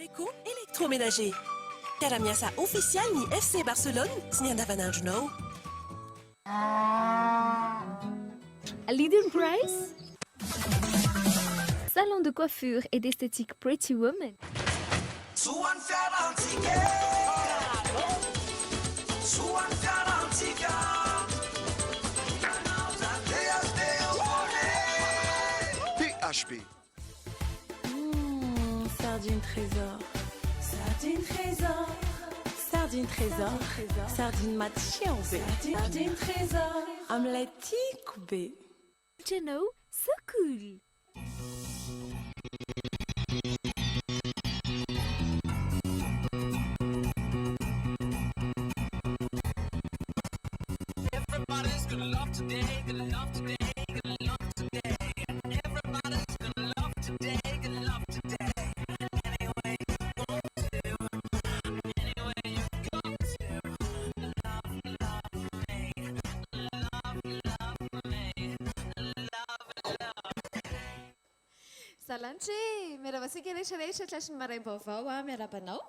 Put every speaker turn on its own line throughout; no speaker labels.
Eco Électroménager. Karamiasa official ni FC Barcelone, Sniandavananjuno.
Leading Price. Salon de coiffure et d'esthétique Pretty Woman.
PHP.
Sardine trésor. Sardine trésor. Sardine trésor. Sardine matchiaube. Sardine trésor. Omelette coupée.
Chano, so cool.
Everybody's gonna love today, gonna love today, gonna love today. Everybody's gonna love today, gonna love today. Anyway you want to, anyway you got to. Love me, love me, love me.
Salanche, miarabasika rehetrarehetra trasiny maraim-baovao miarabanao.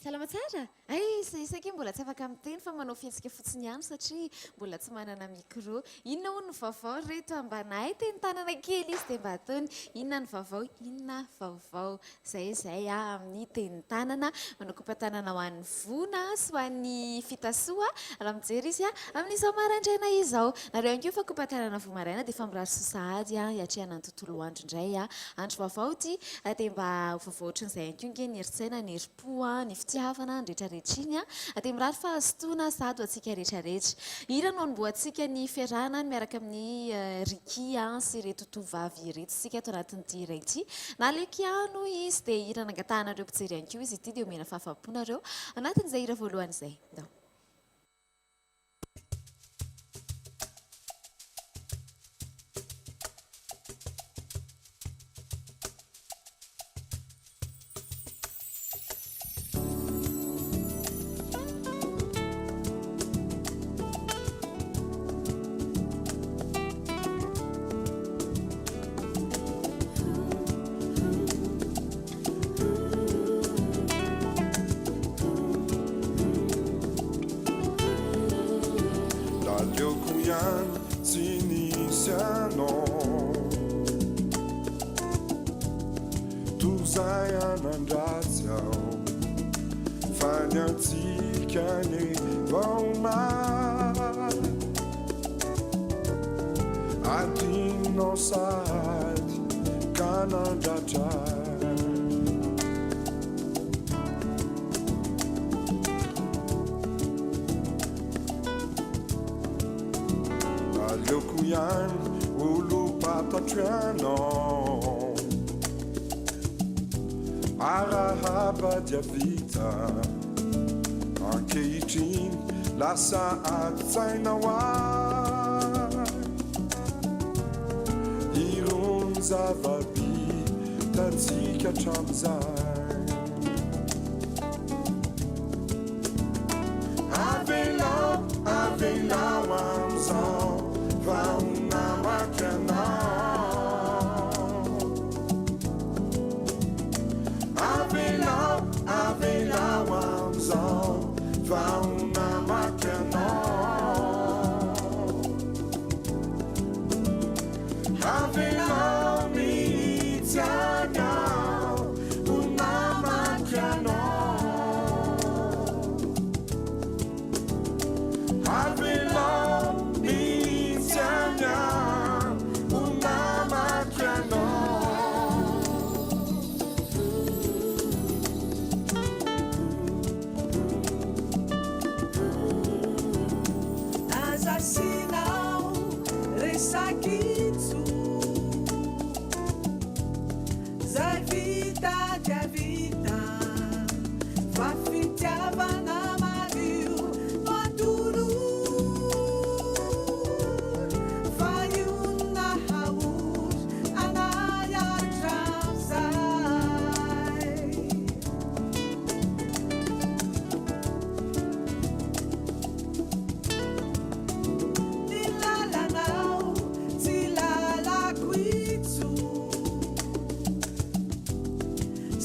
Salama tsara. Ay, isaky mbola tsy afaka miteny fa manao fiantsika fotsiny ihany satria mbola tsy manana micro. Inona hono ny vaovao reto ambanay teny tanana kely izy dia mba ataony inona ny vaovao, inona vaovao. Zay amin'ny teny tanana manakopa tanana ho an'ny vona sy ho an'ny fitasoa. Raha mijery izy amin'izao maraindraina izao. Nareo ihany koa fa kopa tanana vo maraina dia fa mirary sosahady hiatrehana ny tontolo andro indray. Andro vaovao ty dia mba vaovao ohatran'izay ihany koa nge ny heritsaina, ny herim-po, ny fitiavana, ny rehetrarehetra iny dia mirary fa azotoana sady ho antsika rehetrarehetra. Ira no amboantsika ny fiarahana miaraka amin'ny Riky sy reto tovovavy reto sika ato anatin'ity iray ity. Na lekiano izy dia ira nangatahanareo mpijery ihany koa izy ity dia omena fahafahamponareo anatin'izay ira voalohany izay.
Vita ankehitriny lasa ady-tsaina hoay irony zavaby tatsika hatramin'izay avelao am'izao vaonamaky anao avelao am'izao vaonamaky anao avelao mihitsy anao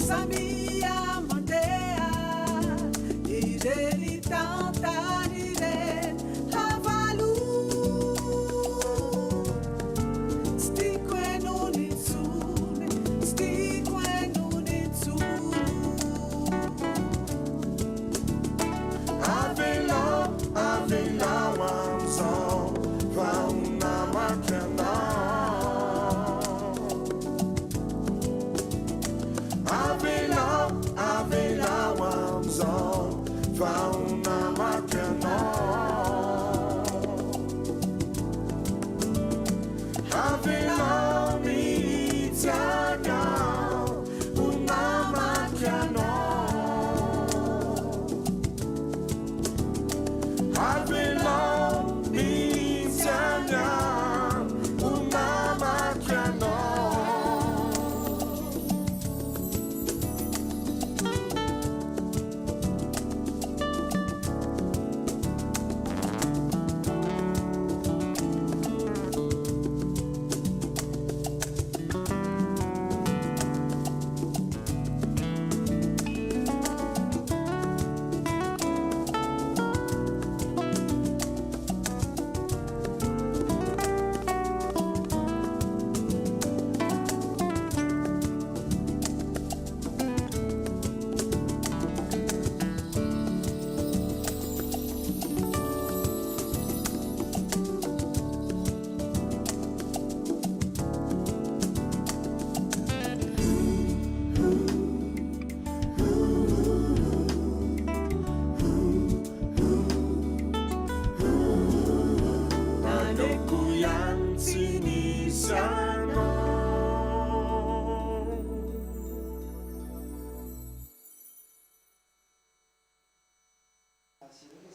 Samia Mondea, Ijeri Tantarire, Havalu, Stique non insune, Stique non insune. Avela Wamson, Fauna Makana. Avela Wamson, Fauna Makana. Avela Mitiana, Una Makana. Avela Mitiana, Una Makana.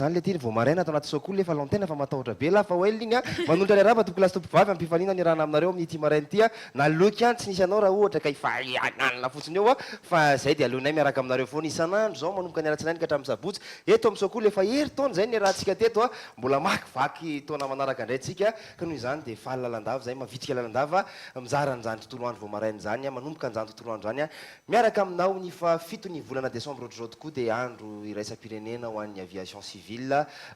Zany le ty vao maraina atao anaty sekoly efa lantena fa matahotra be lafa oel igny a manolotra le raha fa topilasy tompivavy ampifanina ny rahana aminareo amin'ny ty maraina ty a naloky any tsy nisy anao raha ohatra ka ifa ananina fotsiny eo a fa zay dia alonay miaraka aminareo foana isan'andro zao manomboka ny alatsinainy ka hatramin'ny sabotsy eto amin'ny sekoly efa hery taona zay ny rahantsika teto a mbola makivaky taona manaraka indray tsika ka noho izany dia faly lalandava zay mavitrika lalandava mizara n'izany tontolo andro vao maraina zany a manomboka n'izany tontolo andro zany a miaraka aminao ny fa fito ny volana décembre ohatr'izao tokoa dia andro iraisam-pirenena ho an'ny aviation civile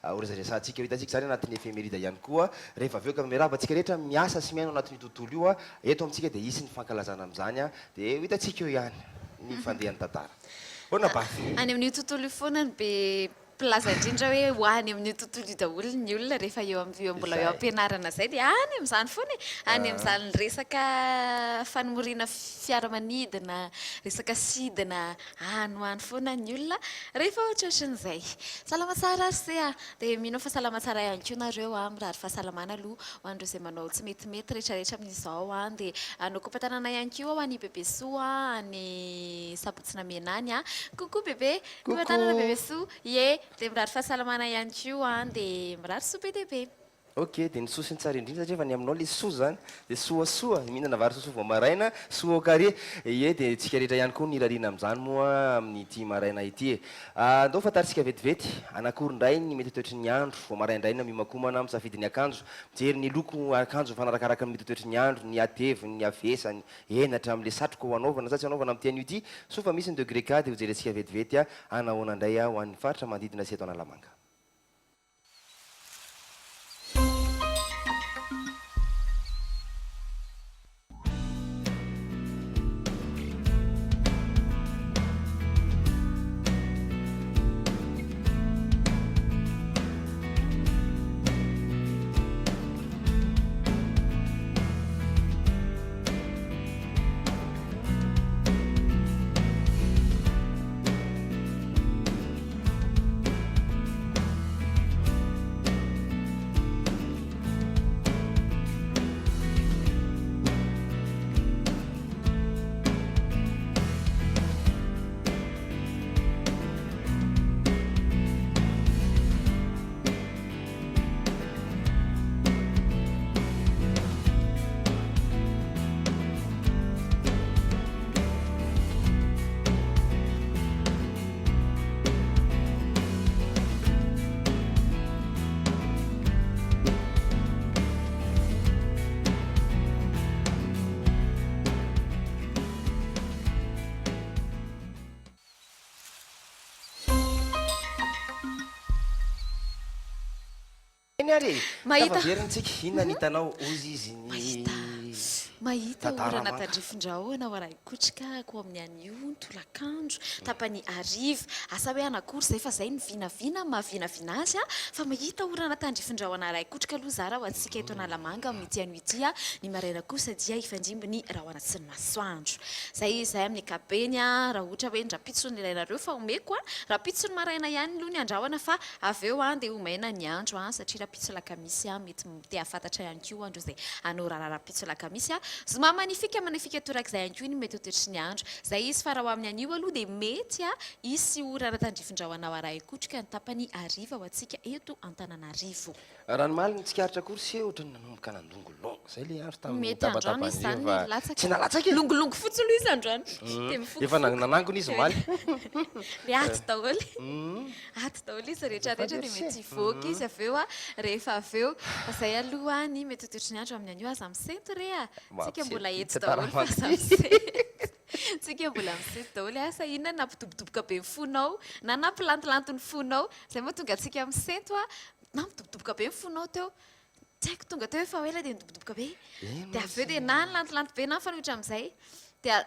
oresaresantsika ho hitantsika zany anatin'ny eféméride ihany koa rehefa aveo ka miarahaba antsika rehetra miasa sy miaino anatin'ny tontolo io a eto amintsika dia isy ny fankalazana amin'izany a dia ho hitantsika eo ihany ny fandehan'ny tantara hoana bafy
any amin'io tontolo io foana ny be plaza indrindra hoe hoany amin'io tontolo io daholo ny olona rehefa eo amin'ny mbola eo ampianarana zay dia any amin'izany foana any amin'izany resaka fanomoriana fiaramanidina resaka sidina any hoany foana ny olona rehefa ohatrohatran'izay salama tsara se a dia mino fa salama tsara ihany koa nareo a mirary fahasalamana aloha ho an'ireo izay manao tsy metimety rehetrarehetra amin'izao a dia anao kompantanana ihany koa ho any bebe soa any sabotsina menany a coucou bebe kompantanana bebe soa ye dia mirary fahasalamana ihany koa dia mirary soa be dia be
ok dia ny soa sy ny tsara indrindra satria efa ny aminao le soa zany dia soasoa mihinana vary sosoa vao maraina soa carré ie dia tsika rehetra ihany koa nirariana amin'izany moa amin'ny ty maraina ity andao fantaritsika vetivety anakorindray ny mety toetry ny andro vao maraindraina miomakomana misafidy ny akanjo mijery ny loko akanjo fanarakaraka ny mety toetry ny andro ny ateviny ny avesany enatra amin'le satroka ho anaovana sa tsy anaovana amin'ny tian'io ity so fa misy ny degré 4 dia hojerentsika vetivety a anahoana indray a ho an'ny faritra manodidina sy eto analamanga eny ary
Mahita.
tafaverintsika inona ny hitanao ozy izy ny
mahita
Tantara
orana
manka.
tandrifindrahoana ho aray kotrika ko amin'ny anio ny tolakandro tapany ariva asa hoe anakory zay fa zay ny vinavina mahavinavina azy a fa mahita orana tandrifindrahoana aray kotrika aloha zara ho antsika eto analamanga amin'ny ity ano ity a ny maraina kosa dia ifandimby ny rahoana sy ny masoandro zay amin'ny kapeny a raha ohatra hoe ndrapitsony ilainareo fa omeko a raha pitsony maraina ihany aloha ny andrahoana fa avy eo a dia omaina ny andro a satria raha pitso lakamisy a mety te afantatra ihany koa andro zay anao raha pitso lakamisy a zoma manifika torak'izay ihany koa iny mety ho toetry ny andro zay izy fa raha ho amin'ny anio aloha dia mety a isy orana tandrifindrahoanao aray kotrika ny tapany ariva ho antsika eto Antananarivo.
ranomaly tsikaritra kory sy ohatra ny nanomboka nandongolongo zay le andro tamin'ny
Mety androany izy zany
fa
latsaka.
tsy nalatsaka e.
Longolongo fotsy aloha izy androany dia mifoky
efa nanangony izy maly
le aty daholo aty daholo izy rehetrarehetra dia mety hivoaka izy avy eo a rehefa avy eo zay aloha ny mety ho toetry ny andro amin'ny anio aza misento re a tsika mbola eto daholo fa aza misento tsika mbola misento daholo asa inona nampidobodoboka be ny fonao na nampilantolanto ny fonao zay moa tonga atsika misento a na midobodoboka be ny fonao teo tsy haiko tonga teo efa ela dia midobodoboka be dia avy eo dia na nylantolanto be na nyfanohitra amin'izay dia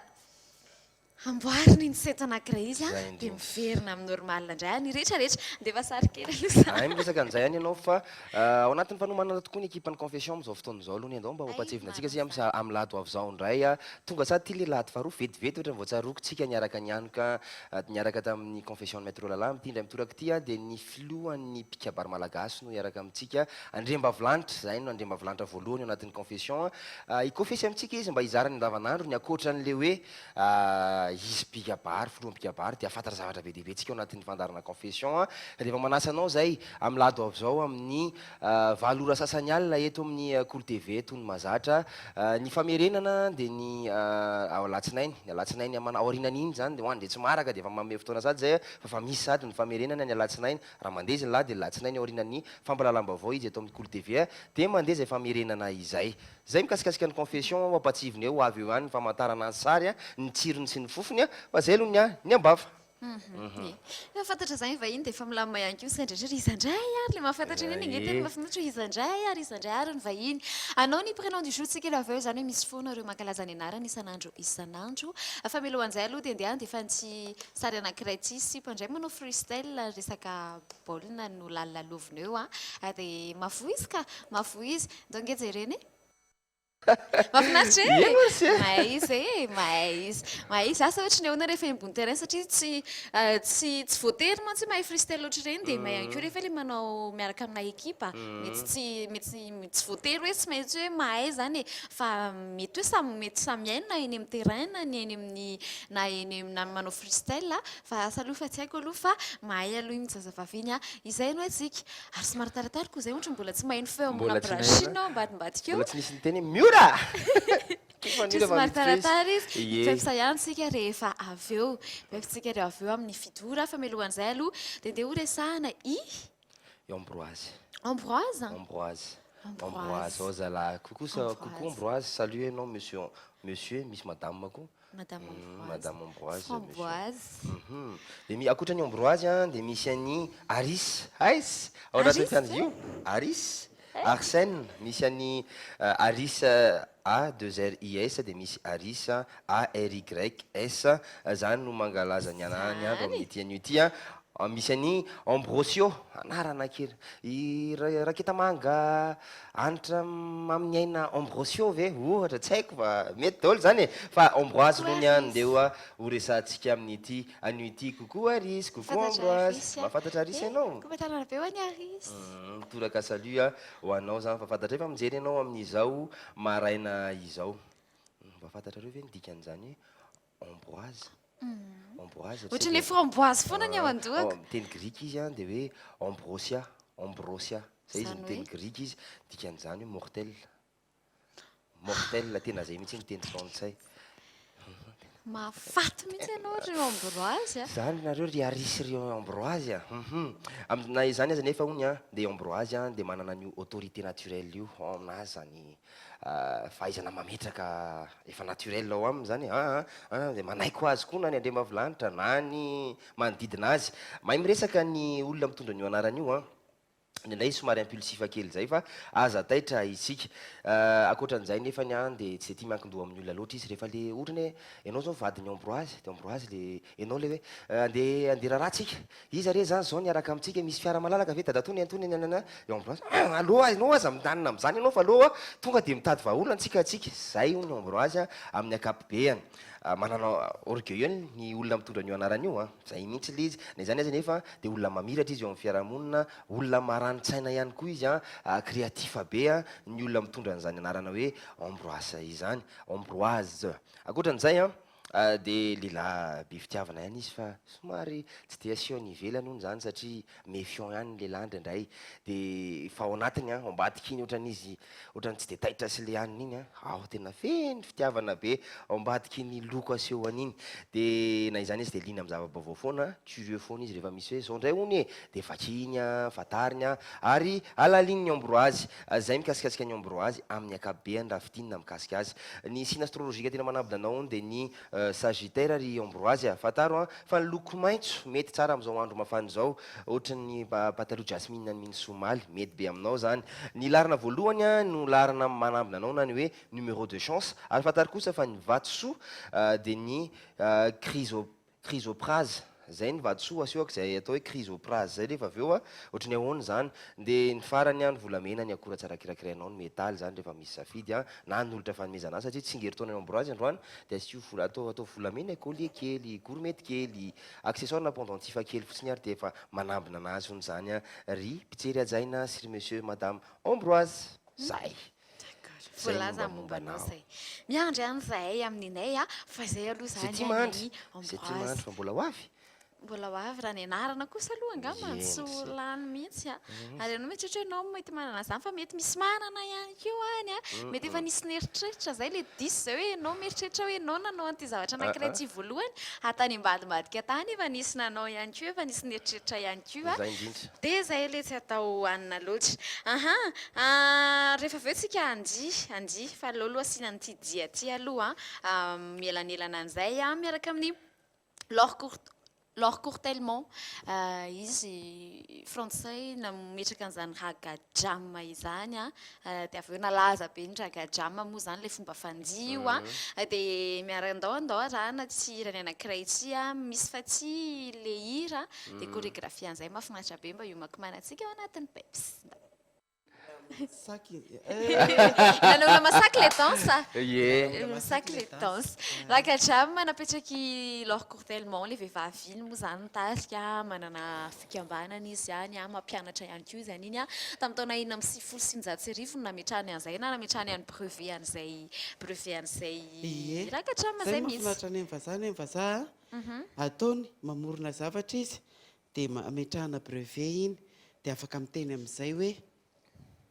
amboariny ny seto anankiray izy a
Zay
dia
indrindra.
miverina amin'ny normalina indray ny rehetrarehetra dia efa sary kely aloha za
ay miresaka an'izay ihany ianao fa ao anatin'ny fanomanana tokoa ny ekipan'ny confession amin'izao fotoan'izao aloha ny andao mba hompatsivina antsika zy amin'ny lato avy zao indray a tonga sady ty le lato faharoa vetivety ohatra ny voatsarokotsika niaraka nianoka niaraka tamin'ny confession maître lala mitindra mitoraka ty a dia ny filohan'ny mpikabary malagasy no iaraka amintsika andrembavilanitra zay no andrembavilanitra voalohany ao anatin'ny confession ikofesy amintsika izy mba hizarany andavanandro ny akoatra n'le hoe izy mpikabary filohan'ny mpikabary dia afantara zavatra be dehibe tsika ao anatin'ny fandarana confession rehefa manasa anao zay amin'ny lado avy zao amin'ny valora sasany alina eto amin'ny Cool TV eto ny mazatra ny famerenana dia ny alatsinainy ny alatsinainy amana aorinany iny zany dia hoany dia tsy maraka dia efa manome fotoana sady zay fa misy sady ny famerenana ny alatsinainy raha mandeha izy ny lahy dia alatsinainy aorinany fampalalam-baovao izy eto amin'ny Cool TV dia mandeha zay famerenana izay zay mikasikasika ny confession mampatsivony eo avy eo ihany ny famantarana ny sary ny tsirony sy ny fofony fa zay aloha ny ambava
efa fantatra zany vahiny dia efa milamina ihany koa sendretra izandray ary le mahafantatra iny eny teny mahafinaritra izandray ary ny vahiny anao ny prénom du jour tsika avy eo zany hoe misy foana ireo mankalaza ny anarany isanandro fa milohan'izay aloha dia andeha dia efa tsy sary anankiray tsy sipa indray manao freestyle resaka baolina no lalalovina eo a dia mavo izy donc jereny mahafinaritra maizy asa ohatra ny ahoana rehefa ambony terrain satria tsy voatery mantsy mahay freestyle loatra ireny dia mahay ihany koa rehefa le manao miaraka amina ekipa mety tsy voatery hoe tsy maintsy hoe mahay zany fa mety hoe mety samy hainy na eny amin'ny terrain na eny amin'ny na eny na manao freestyle fa asa aloha fa tsy haiko aloha fa mahay aloha iny zazavaviny izay no atsika ary somary taratara koa zay ohatra mbola tsy maheno feo ambona brashina ambadimbadika eo
mbola tsy nisy ny teny miora
somary taratara izy fampisahiantsika rehefa avy eo mefitsika re avy eo amin'ny fidora fa mialohan'izay aloha dia ndeha ho resahana
Ambroise
Ambroise
ao zalahy coucou Ambroise salut non monsieur misy madame koa madame Ambroise dia akoatra ny Ambroise dia misy any Aris ao anatin'ny fianzy io Aris Arsène misy any Aris A2RIS dia misy Aris ARYS zany no mangalaza ny anany andro amin'ity anio ity misy any Ambrosio anarana kely raketa manga anitra amin'ny aina Ambrosio ve ohatra tsy haiko fa mety daholo zany fa Ambroise aloha ny any ndeha ho resantsika amin'ity anio ity coucou Aris coucou Ambroise mahafantatra Aris ianao
kometanana be ho any Aris
mitoraka salut ho anao zany fa fantatra efa mijery ianao amin'izao maraina izao mba fantatra reo ve ny dikan'izany Ambroise
ohatra le framboise foana ny ao andohako
miteny grika izy dia hoe ambrosia zay izy miteny grika izy dikan'izany hoe mortel tena zay mihitsy miteny frantsay
mahafaty mihitsy ianao reo Ambroise
zany nareo ry Aris reo Ambroise na izany aza nefa hony dia Ambroise dia manana an'io autorité naturelle io ao aminazy zany fahaizana mametraka efa naturel ao aminy zany dia manaiko azy koa na ny andrembavilanitra na ny manodidina azy mahay miresaka ny olona mitondra an'io anarana io indray somary impulsifa kely zay fa aza taitra isika akoatran'izay nefa ny any dia tsy tia mankindoha amin'ny olona loatra izy rehefa le ohatrany hoe ianao zao vadiny Ambroise de Ambroise le ianao le hoe andeha rahatsika izy are zany zao niaraka amintsika misy fiara malalaka ve dadatony antony nanana Ambroise aloha ianao aza mitanina amin'izany ianao fa aloha tonga dia mitady vahaolona antsika zay ony Ambroise amin'ny akapobeany manana orgueil ny olona mitondra an'io anarana io zay mihitsy le izy na izany aza nefa dia olona mamiratra izy eo amin'ny fiarahamonina olona marani-tsaina ihany koa izy créatif be ny olona mitondra an'izany anarana hoe Ambroise izany Ambroise akoatran'izay dia lehilahy be fitiavana ihany izy fa somary tsy dia aseho ny ivelany hono zany satria méfiant ihany ny lehilahy indraindray dia fa ao anatiny ambadika iny ohatran'izy ohatrany tsy dia taitra sy le haniny iny tena feny fitiavana be ao ambadika iny loko aseho an'iny dia na izany izy dia lina amin'ny zava-baovao foana curieux foana izy rehefa misy hoe zao indray hony dia vakiny fantariny ary alalininy Ambroise zay mikasikasika ny Ambroise amin'ny akapobeany raha fitinina mikasika azy ny signe astrologika tena manabona anao ony dia ny Sagittaire ry Ambroise fantaro fa ny loko maitso mety tsara amin'izao andro mafana izao ohatran'ny pataloha jasmine ny somaly mety be aminao zany ny larina voalohany no larina manambona anao na ny hoe numéro de chance ary fantaro kosa fa ny vatosoa dia ny chrysoprase zay ny vatosoa asehoaka izay atao hoe chrysoprase zay rehefa avy eo ohatrany ahoana zany dia ny farany ny volamena ny akora tsara kirakirainao ny metaly zany rehefa misy safidy na ny olitra fanomezana satria tsy ngery-taona ny Ambroise androany dia asio atao volamena collier kely gourmette kely accessoire na pendentif kely fotsiny ary dia efa manambona anazy hono zany ry mpitsery ajaina sir monsieur madame Ambroise zay
voalaza mombanao zay miandry ihany zahay amin'inay fa zay aloha zany
tia mandry fa mbola ho avy
mbola ho avy raha ny anarana kosa aloha angamba tsy ho lany mihitsy ary ianao mety ohatra ianao mety manana zany fa mety misy manana ihany keo any mety efa nisy neritreritra zay le diso zay hoe ianao mieritreritra hoe ianao nanao an'ity zavatra anankiray ty voalohany atany ambadimbadika tany efa nisy nanao ihany keo efa nisy neritreritra ihany keo dia zay le tsy atao anina loatra rehefa aveo tsika andy fa aloha asina n'ity dia ty aloha mielanelana an'izay miaraka amin'ny Laure Courtellemont izy frantsay nametraka an'izany ragajam izany dia avy eo nalaza be ny ragajam moa zany le fomba fandio dia miarandao-rana tsy irany anankiray ty misy fa tsy le hira dia chorégraphie an'izay mahafinaritra be mba iomakomana antsika ao anatin'ny peps nanao masaky le danse masaky le danse ragajam napetraky Laure Courtellemont le vehivavy iny moa zany nitarika manana fikambanana izy zany mampianatra ihany koa izy an'iny tamin'ny taona 1970 no nametrahany an'izay na nametrahany any brevet an'izay ragajam zay mihitsy
mahafinaritra any vazaha vazaha ataony mamorona zavatra izy dia ametrahana brevet iny dia afaka miteny amin'izay hoe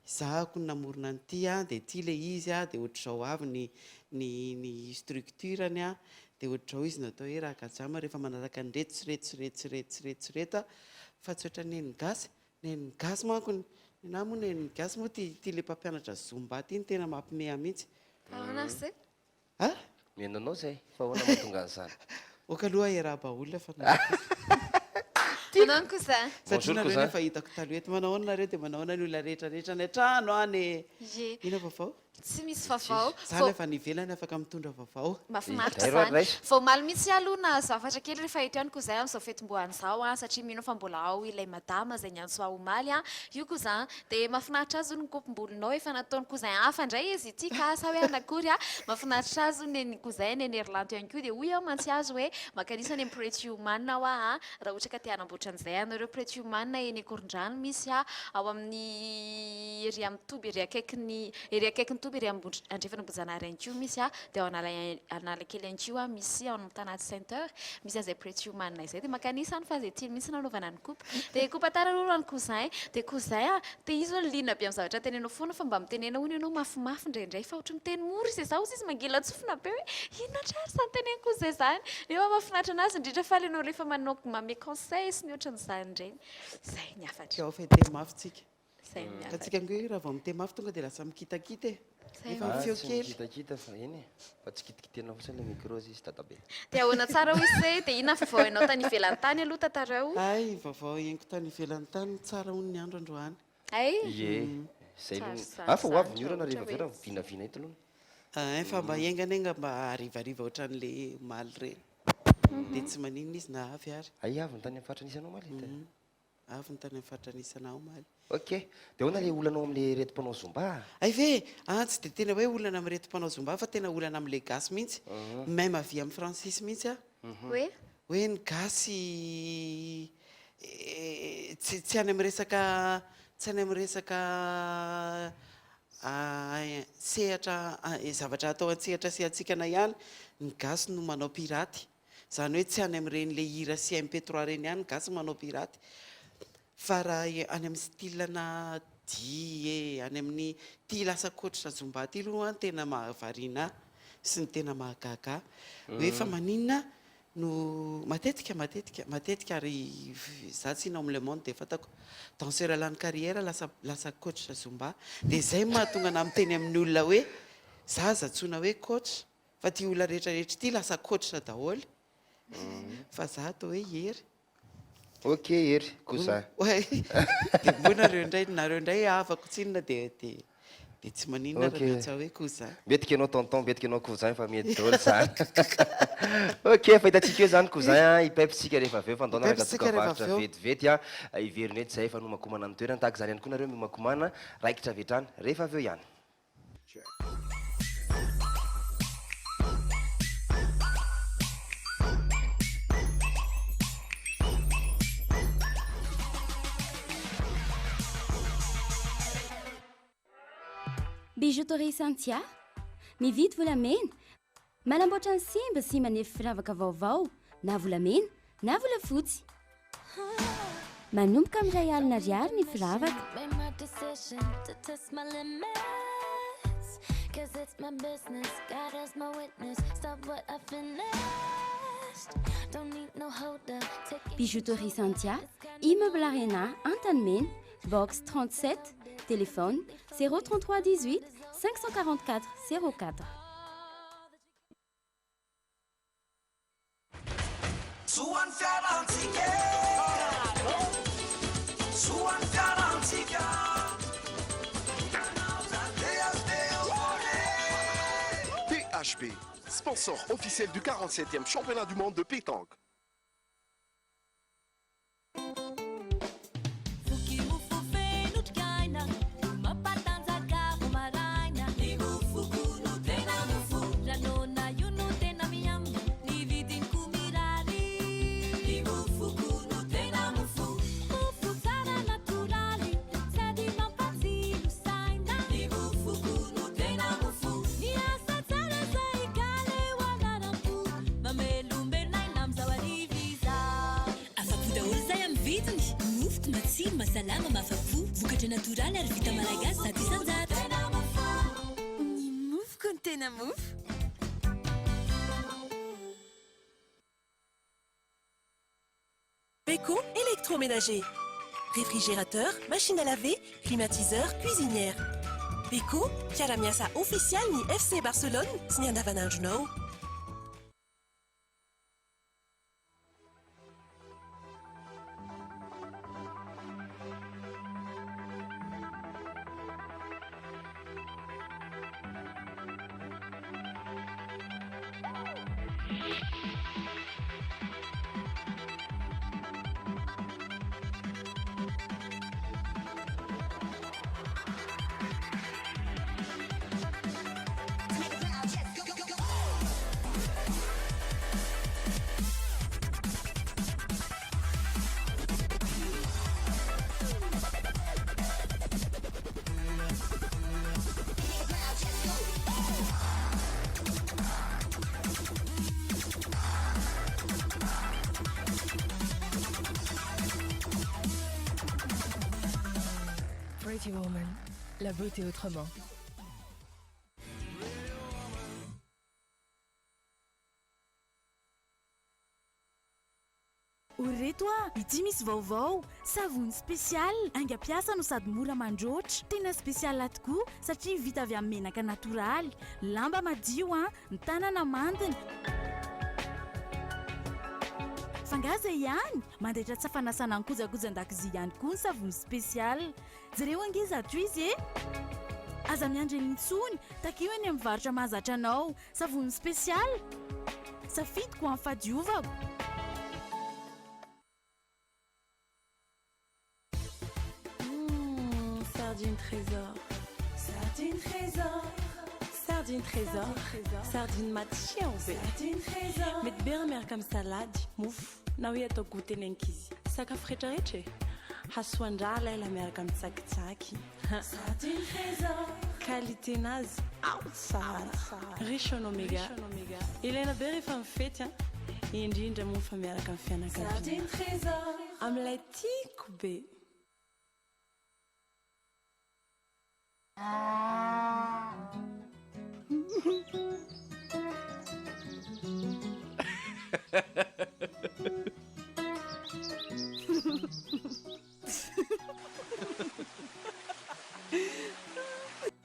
zahako namorona an'ity dia ty le izy dia ohatr'izao avy ny structurany dia ohatr'izao izy natao hoe ragajam rehefa manaraka ny retsoreta fa tsy ohatra neny gasy manko na moa neny gasy moa ty le mpampianatra zomba ty iny tena mampimea mihitsy
menonao zay fa ahoana mahatonga an'izany
oka aloha iaraba olona fa
manao kosa
satria nareo nefa hitako taloha eto manao nareo dia manao ny olona rehetrarehetra ny atrano any ina vaovao
tsy misy vaovao
zany efa nivelany afaka mitondra vaovao
mafinaritra zany vao maly mihitsy aloha na zavatra kely rehefa eto ihany koa zay amin'izao fetim-boan'izao satria mino fa mbola ao ilay madama zay niantso ao omaly io koa zany dia mafinaritra azy ny kopom-bolonao efa nataony koa zay hafa indray izy ity ka sa hoe anakory mafinaritra azy neny koa zay neny Erlanto ihany koa dia hoy aho mantsy azy hoe makanisany amin'ny Pretty Woman aho raha ohatra ka te hanamboatra an'izay anareo Pretty Woman eny Korondrano misy ao amin'ny ery amin'ny Toby ery akaikin'ny Toby ery andrefan'Ambojanary ihany koa misy dia ao Analakely ihany koa misy ao amin'ny Tanàty Sainte-Heure misy an'izay Pretty Woman izay dia makanisany fa zay tiany mihitsy nanaovana ny coupe dia coupe atararolo ny cousin dia cousin dia izy olo lina be amin'ny zavatra tenenao foana fa mba mitenena hono ianao mafimafy indraindray fa ohatra miteny mora izy zaho izy mangila tsofina be hoe inona trary sa niteneniko zay zany nefa mahafinaritra anazy indrindra fa lenao rehefa manome conseil sy ny ohatran'izany ireny zay ny afatra
ao fa te mafy tsika
zay ny
ka
afatra
tsika ngoe raha vao mite mafy tonga dia lasa mikitakita efa mifeo kely
kitakita fa eny fa tsy kitikitena fotsiny le micro izy dadabe
dia ahoana tsara ho izy zay dia inona vaovao ianao tany ivelany tany aloha tantarao
ay vaovao eniko tany ivelany tany tsara hono ny andro androany
ay
ie zay
Sarosarotra
afa ho avy ny orana
ohatra
rehefa
hoe-
vera vinavina eto aloha
Fa mba enganenga mba arivariva ohatran'le maly reny dia tsy maninona izy na avy ary
ay avy ny tany amin'ny fatranisanao maly
avy ny tany amin'ny fatranisanao maly
ok dia hoana le olanao amin'le retim-panao zomba
ay ve tsy dia tena hoe olana amin'ny retim-panao zomba fa tena olana amin'le gasy mihitsy même avy amin'ny francis mihitsy a hoe ny gasy tsy any amin'ny resaka tsy any amin'ny resaka sehatra zavatra atao an-tsehatra sy atsikana ihany ny gasy no manao piraty izany hoe tsy any amin'ireny le hira sy MP3 reny ihany ny gasy manao piraty fa raha any amin'ny stylena die any amin'ny ty lasa koatra zomba ty aloha tena mahavariana sy ny tena mahagaga hoe fa maninona no matetika ary za tsy hinao amin'le monde dia fatako danseur lany carrière lasa coach zomba dia izay mahatonga ana miteny amin'ny olona hoe za zatsoina hoe coach fa ty olona rehetrarehetra ty lasa coach daholo fa za atao hoe hery
ok hery koza
dia mbo nareo indray afako tsinona dia tsy maninona raha natsa hoe koza
metiky ianao tonton metiky ianao cousin fa mety daholo zany ok fa hitantsika eo zany cousin hipaipitsika rehefa aveo fa ndao
Hipaipitsika rehefa
naraka
aveo.
vetivety a iveriny ety zay fa nomakomana amin'ny toerana tahaka zany ihany koa nareo mimakomana raikitra avetrany rehefa aveo ihany
Bijouterie Santia, mividy volamena, manamboatra ny simba sy manefy firavaka vaovao, na volamena, na volafotsy. Manomboka amin'ny iray alina ariary ny firavaka. Bijouterie Santia, immeuble Arena, Antanemena, box 37, téléphone 033 18 544 04.
PHP, sponsor officiel du 47e championnat du monde de pétanque.
Masalama mafapo vokatra natoraly ary vita malagasy zato isan-jato ny mofoko ny tena mofo
Beko électroménager, réfrigérateur, machine à laver, climatiseur, cuisinière. Beko miasa official ni FC Barcelone sy ny andavanandronao.
Pretty Woman, la beauté autrement.
Oreto ity misy vaovao savony spesial aingam-piasa no sady mora mandroatra tena spesial tokoa satria vita avy amin'ny menaka natoraly lamba madio ny tanana mantiny fangaza ihany mandehitra tsy fanasana ny kojakojan-dakozia ihany koa ny savony spesial jereo angiza ato izy aza miandry nintsony takeo eny amin'ny varotra mahazatra anao savony spesial safidiko amin'ny fadiovako.
Sardine trésor, sardine trésor, sardine trésor, sardine matsiro be. Sardine trésor. Mety be raha miaraka amin'ny salady, mofo, na hoe atao goûter ny ankizy. Sakafo rehetrarehetra hasoandrala ela miaraka amin'ny tsakitsaky. Sardine trésor. Qualité-nazy ao tsara, riche en oméga. Ilaina be rehefa mifety indrindra moa fa miaraka amin'ny fianakaviana. Sardine trésor. Amin'ilay tiako be.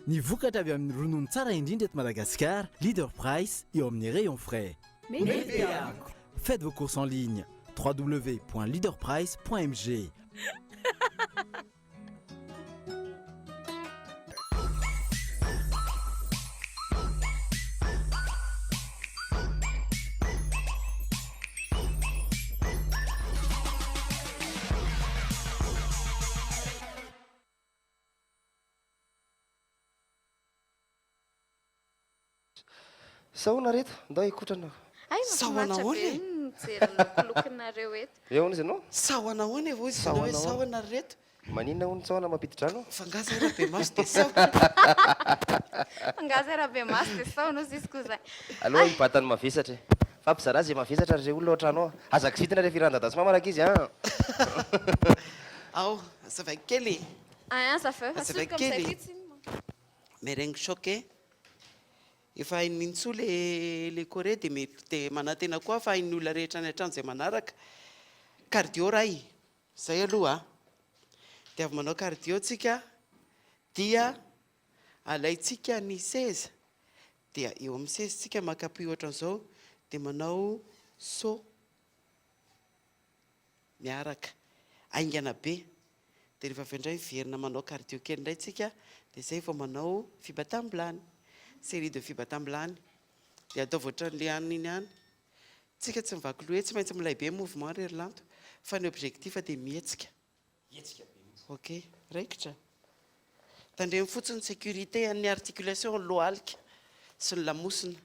Ny vokatra avy amin'ny ronono tsara indrindra eto Madagasikara, Leader Price eo amin'ny rayon frais. Faites vos courses en ligne www.leaderprice.mg.
Saona reto ndao ikotrana.
Saona ahoana?
Lokolokonareo eto.
Eo izy no?
Saona ahoana vô izy hoe saona reto?
Maninona hono saona mampidi-drano?
Fangaza raha be maso dia saona.
Fangaza raha be maso dia saona izy koa zay.
Aloha hibatany mavesatra. Fa mpizara zay mavesatra ry olona ohatrano ao. Azaka sitina rehefa irandadasy mamaraka izy
Ao, zavakely.
Zavakely.
Zavakely. Merengue choqué. Efa hain'intso le Corée dia mety dia manantena koa fa hain'ny olona rehetra ny hatrano izay manaraka. Cardio ray. Zay aloha dia avy manao cardio tsika dia alaitsika ny seza dia eo amin'ny seza tsika makapoy ohatran'izao dia manao saut miaraka aingana be dia rehefa avy indray verina manao cardio kely indray tsika dia zay vao manao fibatam-bilany, série de fibatam-bilany dia atao voatran'le anina iny ihany tsika tsy mivaky loha tsy maintsy milay be mouvement rery lanto fa ny objectif dia mihetsika. Ok, raikitra tandremy fotsiny sécurité an'ny articulation lohalika sy ny lamosina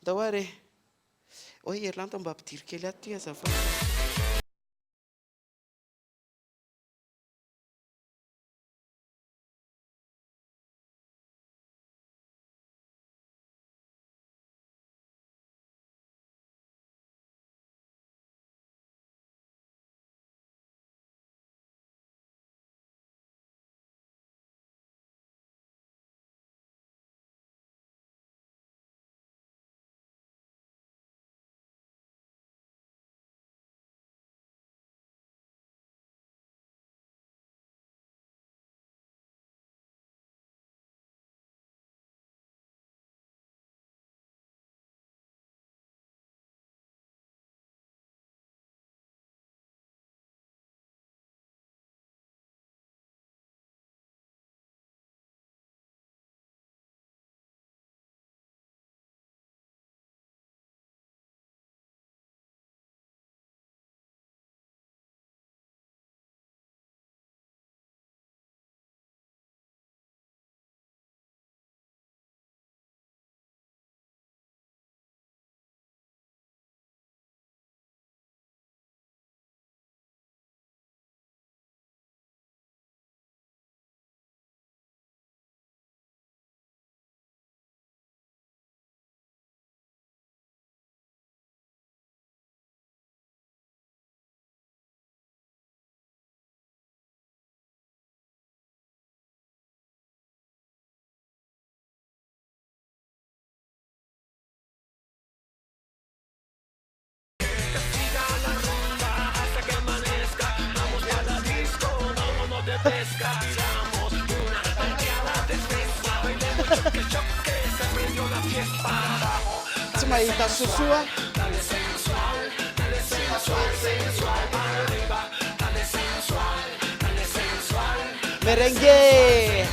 ndao ary oe hery lanto mba ampidiry kely ato ty azafady. Tsy mahita sosoa Merengue.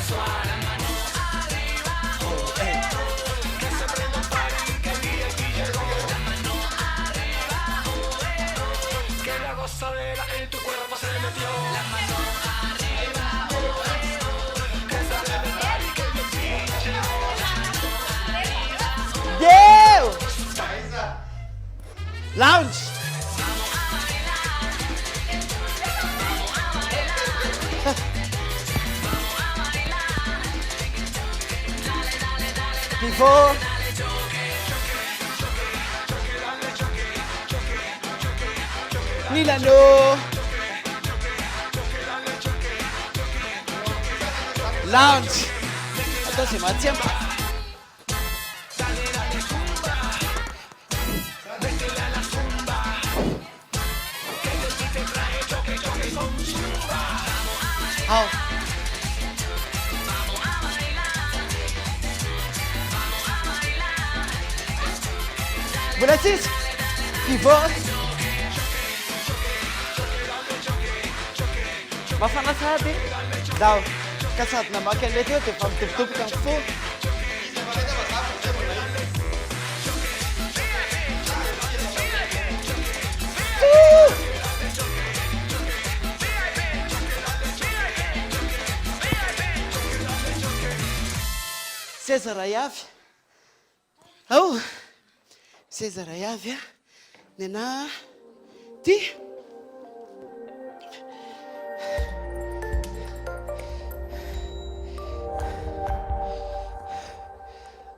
Que la gozadera en tu cuerpo se metió. La mano arriba, que sale del bar y que yo pinche.
Yeah! Lounge. Before. Milano. Lounge. Entonces, más tiempo. How? Buenas noches. Before. Mafana sa atin. Daw. Kasat na makin dito. Tipang tup-tup kang full. César Ayavy. Oh, César Ayavy. Nena. Ty.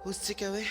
Ositsika hoe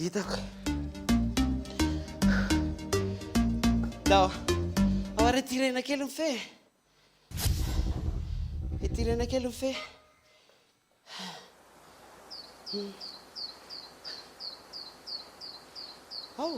hitako ao retirena kely mife retirena kely mife ao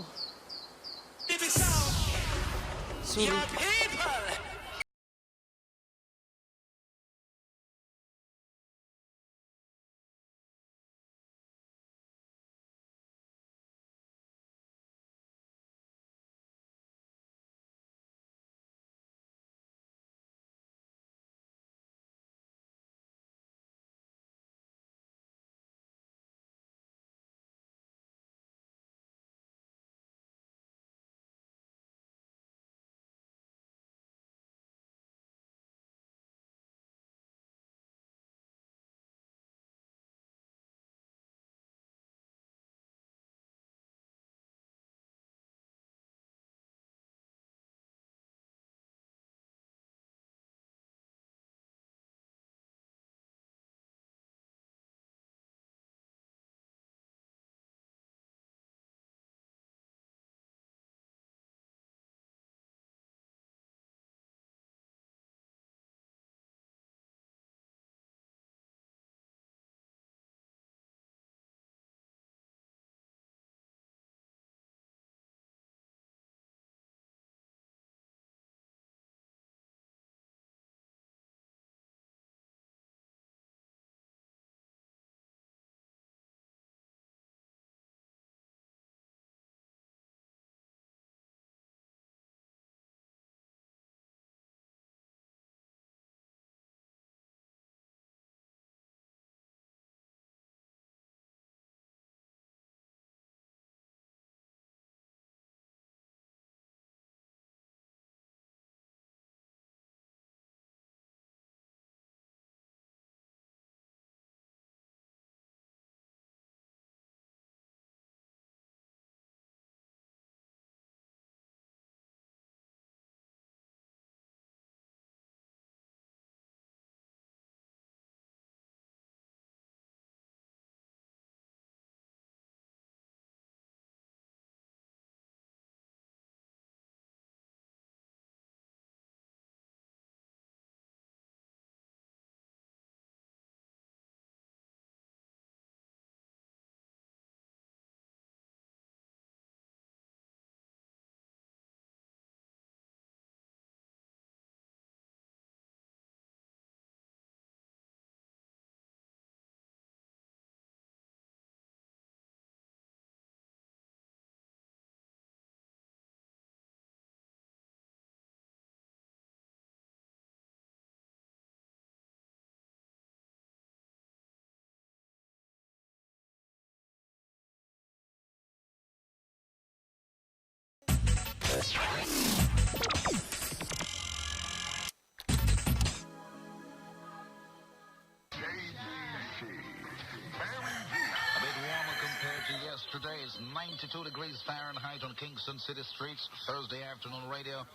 Yesterday is 92 degrees Fahrenheit on Kingston City streets. Thursday afternoon radio.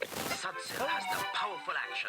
Sudsel has the powerful action.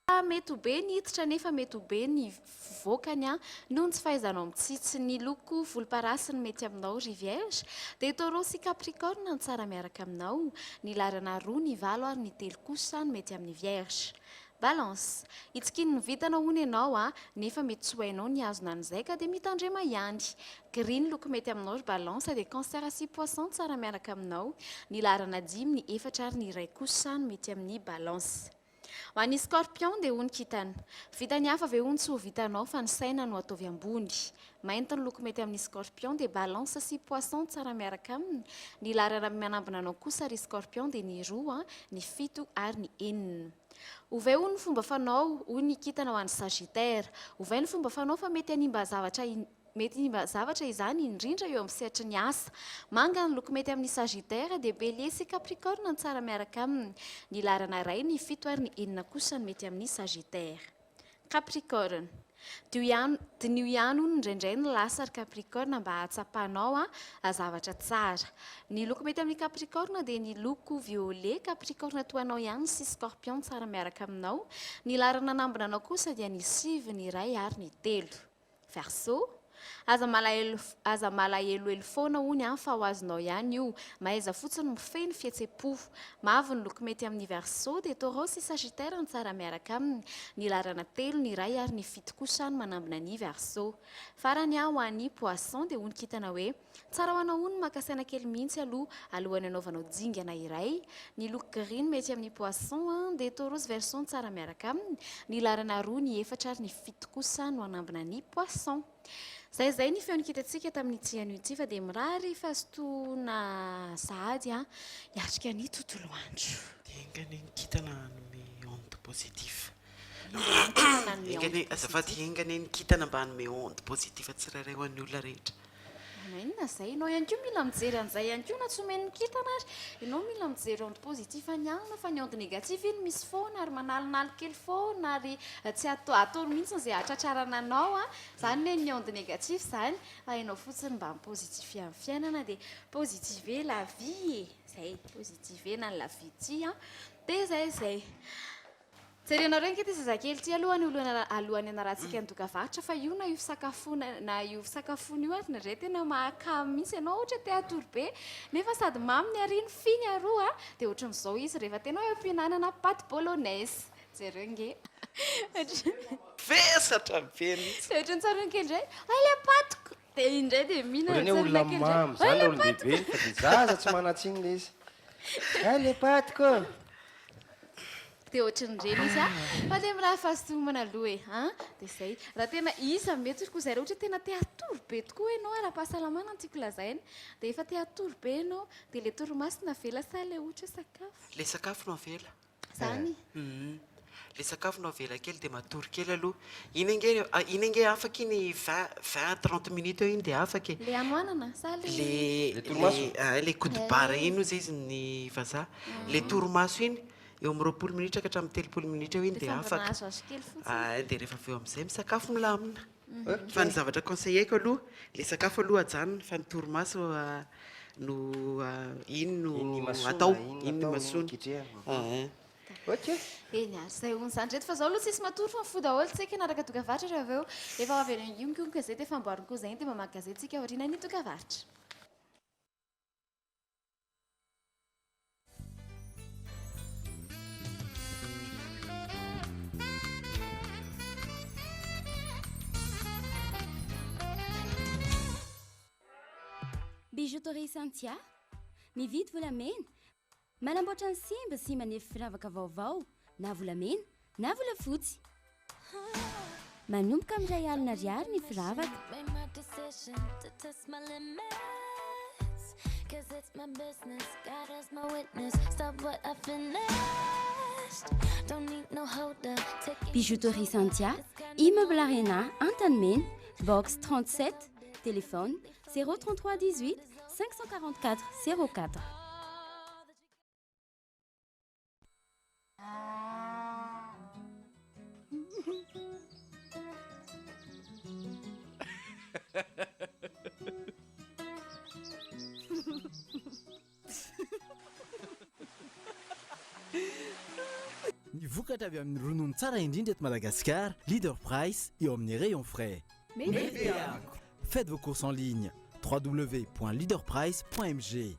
mety ho be ny hiditra nefa mety ho be ny voakany a noho ny tsy fahaizanao mitsitsy ny loko volomparasiny mety aminao rivierge dia taureau sy capricorne ny tsara miaraka aminao ny larana roa ny valo ary ny telo kosa ny mety amin'ny vierge balance itsikiny ny vitanao hony ianao a nefa mety tsy ho hainao ny azona an'izay ka dia mitandrema ihany green loko mety aminao balance dia cancer sy poisson tsara miaraka aminao ny larana dimy ny efatra ary ny iray kosa ny mety amin'ny balance ho an'ny scorpion dia hony kitana vitany hafa ve hony tsy ho vitanao fa ny saina no ataovy ambony mainty ny loko mety amin'ny scorpion dia balance sy poisson tsara miaraka aminy ny larana manambina anao kosa ry scorpion dia ny roa ny fito ary ny enina ovay ho ny fomba fanao ho ny kitana ho an'ny sagittaire ovay ny fomba fanao fa mety hanimba zavatra izany indrindra eo amin'ny sehatry ny asa manga ny loko mety amin'ny sagittaire dia bélier sy capricorne ny tsara miaraka aminy ny larana iray ny fito ary ny enina kosa ny mety amin'ny sagittaire capricorne dinio ihany ho indraindray ny lasa ary capricorne mba hatsapanao a zavatra tsara ny loko mety amin'ny capricorne dia ny loko violet capricorne toanao ihany sy scorpion tsara miaraka aminao ny larana nambina anao kosa dia ny sivy ny iray ary ny telo verseau aza malaheloelo foana hony fa ho azonao ihany io mahaiza fotsiny mifeny fihetsepo mavo ny loko mety amin'ny verseau dia taureau sy sagittaire ny tsara miaraka aminy ny larana telo ny iray ary ny fito kosa ny manambina ny verseau farany ho an'ny poisson dia hony kitana hoe tsara ho anao hony makasaina kely mihitsy alohan'ny anaovanao dingana iray ny loko green mety amin'ny poisson dia taureau sy verseau ny tsara miaraka aminy ny larana roa ny efatra ary ny fito kosa no manambina ny poisson zay ny feony kitatsika tamin'ny tian'io ity fa dia mirary fa sotoana sahady hiatrika ny tontolo andro
engany nikitana hanome onde positif azafady engany nikitana mba hanome onde positif tsirairay ho an'ny olona rehetra
inona zay ianao ihany koa mila mijery an'izay ihany koa na tsy omeny nikitana ary ianao mila mijery onde positif anianana fa ny onde négatif iny misy foana ary manalinaly kely foana ary tsy atoro mihitsy izay hatratrarana anao zany hoe ny onde négatif zany hainao fotsiny mba positif amin'ny fiainana dia positive la vie zay positive na la vie ty dia zay jerenao reny kety zazakely ty alohany anarahantsika ny dokavarotra fa io na io fisakafona io ary nare tena mahakamy mihitsy ianao ohatra te atoro be nefa sady mamy ny ariny finy aroa dia ohatran'izao izy rehefa tena hoe ampihinanana paty bolonaise jereo nge
vesatra be mihitsy
dia ohatran'ny tsarony kely ndray le patiko dia indray dia mihinana
olona mamy zany olombebe fa dia zaza tsy manatsiny le izy le patiko
dia ohatran'ireny izy fa dia miraha fahasotomana aloha dia zay raha tena isa mety koa zay raha ohatra tena te atoro be tokoa ianao ara-pahasalamana ny tiako lazaina dia efa te atoro be ianao dia le toromasina vela sa le ohatra sakafo
le sakafo no avela
zany
le sakafo no avela kely dia matory kely aloha iny ange afaka iny 20-30 minutes eo iny dia afaka
le anoanana sa
le kodibara iny ozy izy ny vazaha le toromaso iny eo amin'ny 20 minitra ka hatramin'ny 30 minitra eo iny dia afaka dia rehefa avy eo amin'izay misakafo milamina fa ny zavatra conseilleko aloha le sakafo aloha ajanona fa ny toromaso no iny no atao iny no masony
eny ary zay hony zany reto fa zao aloha tsisy matory fa mifoy daholo tsika naraka dokavarotra rehefa avy eo efa avy any ionko gazety efa amboariny koa zay dia mamaky gazety tsika aoriana ny dokavarotra
Bijouterie Santia, mividy volamena, manamboatra ny simba sy manefy firavaka vaovao, na volamena, na volafotsy. Manomboka amin'izay alina ariary ny firavaka. Bijouterie Santia, immeuble Arena, Antanmène, box 37, téléphone 033 18 544 04.
Ny vokatra avy amin'ny ronono tsara indrindra eto Madagasikara, Leader Price eo amin'ny rayon frais. Faites vos courses en ligne www.leaderprice.mg.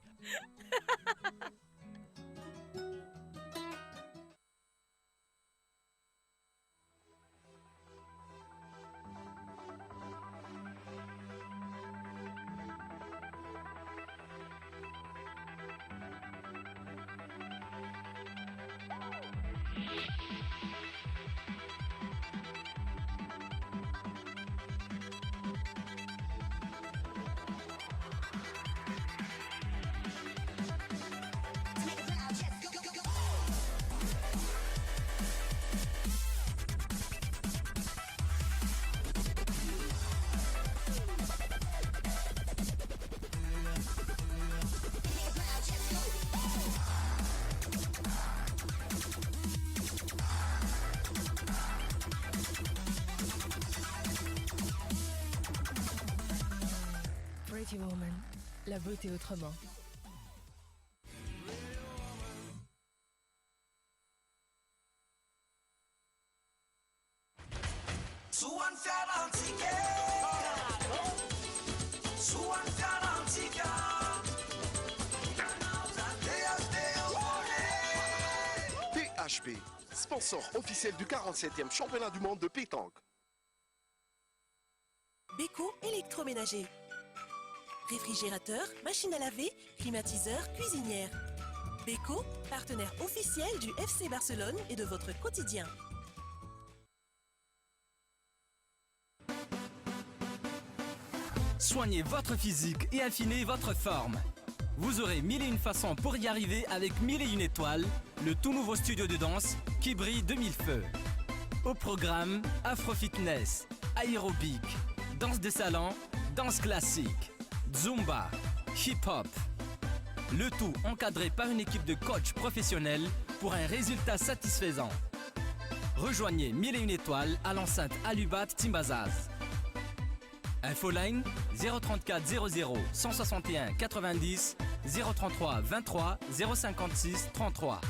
Pretty Woman, la beauté autrement.
PHP, sponsor officiel du 47e championnat du monde de pétanque.
Beko électroménager. Réfrigérateur, machine à laver, climatiseur, cuisinière. Beko, partenaire officiel du FC Barcelone et de votre quotidien.
Soignez votre physique et affinez votre forme. Vous aurez 1001 façons pour y arriver avec 1001 étoiles, le tout nouveau studio de danse qui brille de 1000 feux. Au programme, afro-fitness, aérobic, danse de salon, danse classique, zumba, hip-hop. Le tout encadré par une équipe de coachs professionnels pour un résultat satisfaisant. Rejoignez 1001 étoiles à l'enceinte Alubat Timbazaz. Infoline 034 00 161 90 033 23 056 33.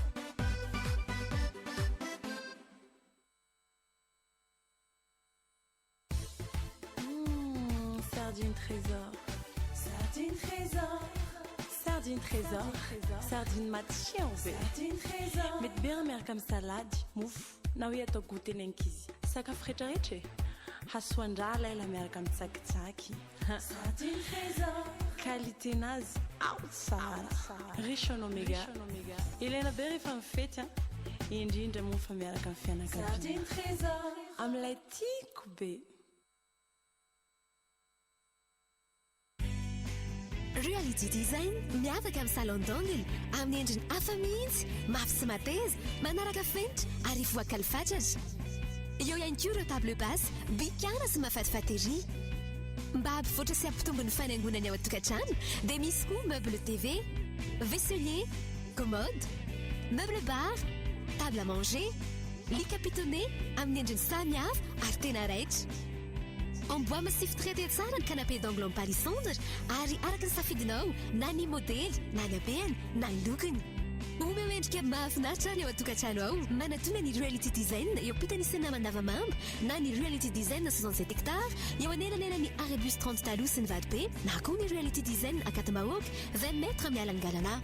Sardine trésor, sardine trésor, sardine trésor, sardine matchia sardine trésor. Mety be miaraka amin'ny salady, mofo na hoe atao goûter nenkizy. Sakafo rehetrarehetra hasoandrala ela miaraka amin'ny tsakitsaky. Sardine trésor, qualiténazy ao tsara, riche en oméga. Ilaina be rehefa mifety indrindra mofa miaraka amin'ny fianakaviana. Sardine trésor, amin'ilay tiako be.
Reality Design miavaka amin'ny salon d'angle amin'ny endriny hafa mihitsy, mafy sy mateza, manaraka fenitra ary voakalifatratra. Eo ihany koa ireo table basse bikana sy mahafatifaty ery. Mba hampivoatra sy hampitombo ny fanaingonana ao an-tokantrano dia misy koa meuble TV, vaisselier, commode, meuble bar, table à manger, lit capitonné amin'ny endriny samihafa ary tena raitra. En bois massif traité tsara ny canapé d'angle en palissandre ary araka ny safidinao na ny modely na ny habeny na ny lokony. Omeo endrika mahafinaritra ny ao an-tokantrano ao. Manatona ny Reality Design eo am-pitanisana Mandavamamba na ny Reality Design 67 hectares eo anelanelany Arébus 30 taloha sy ny Vatobe na koa ny Reality Design à Katamahoaka 20 mètres amin'ny alangalana.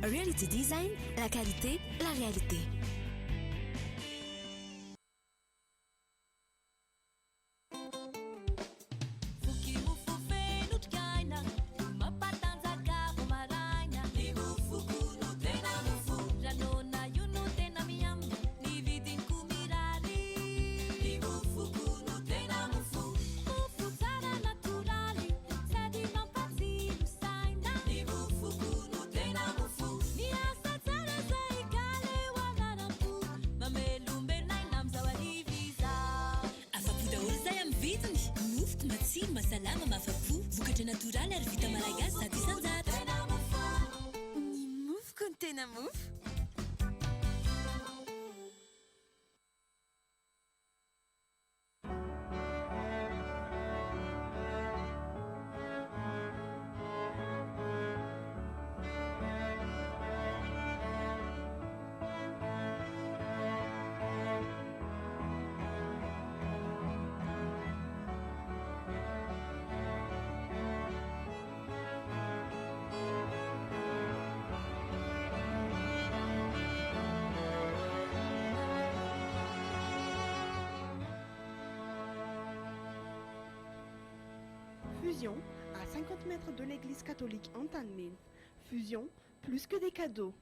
Reality Design, la qualité, la réalité.
Masalama mafapo, vokatra natoraly ary vita malagasy zato isanjato. Ny mofo ny tena mofo.
Fusion, à 50 mètres de l'église catholique Antanmin. Fusion, plus que des cadeaux.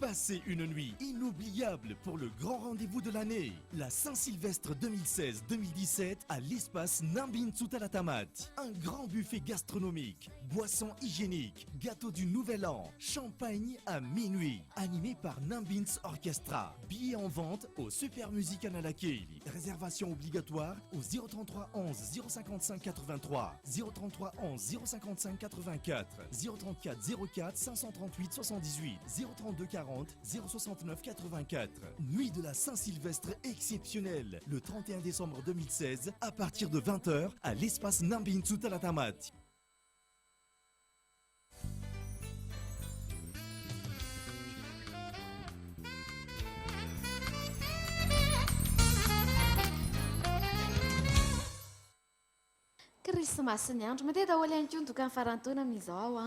Passez une nuit inoubliable pour le grand rendez-vous de l'année, la Saint-Sylvestre 2016-2017 à l'espace Nambin Tsutalatamat. Un grand buffet gastronomique, boissons hygiéniques, gâteau du Nouvel An, champagne à minuit, animé par Nambins Orchestra. Billets en vente au Super Music Analakeli. Réservation obligatoire au 033 11 055 83, 033 11 055 84, 034 04 538 78, 032 40 069 84. Nuit de la Saint-Sylvestre exceptionnelle, le 31 décembre 2016, à partir de 20h, à l'espace Nambin Tsutalatamat.
Krismasy ny andro matetika daholo ihany koa nitoka ny farantaona amin'izao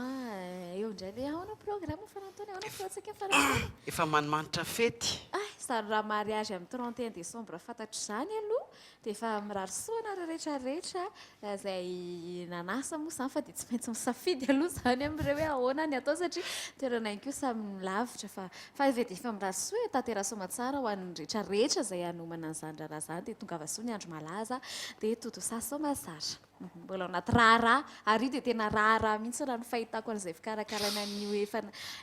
eo indray le ahoana programme farantaona ahoana fotsika farantaona
efa manimanitra fety
sary raha mariage amin'ny 31 décembre fantatro izany aloha dia efa mirary soana rehetrarehetra izay nanasa moa izany fa dia tsy maintsy misafidy aloha izany amin'ireo hoe ahoana ny atao satria toerana ihany koa samy milavitra fa dia efa mirary soa tanterasoma tsara ho an'ny rehetrarehetra izay hanomana an'izany raharaha izany dia tonga vasoa ny andro malaza dia toto sasoma tsara mbola anaty raharaha ary dia tena raharaha mihitsy raha ny fahitako an'izay fikarakarana ny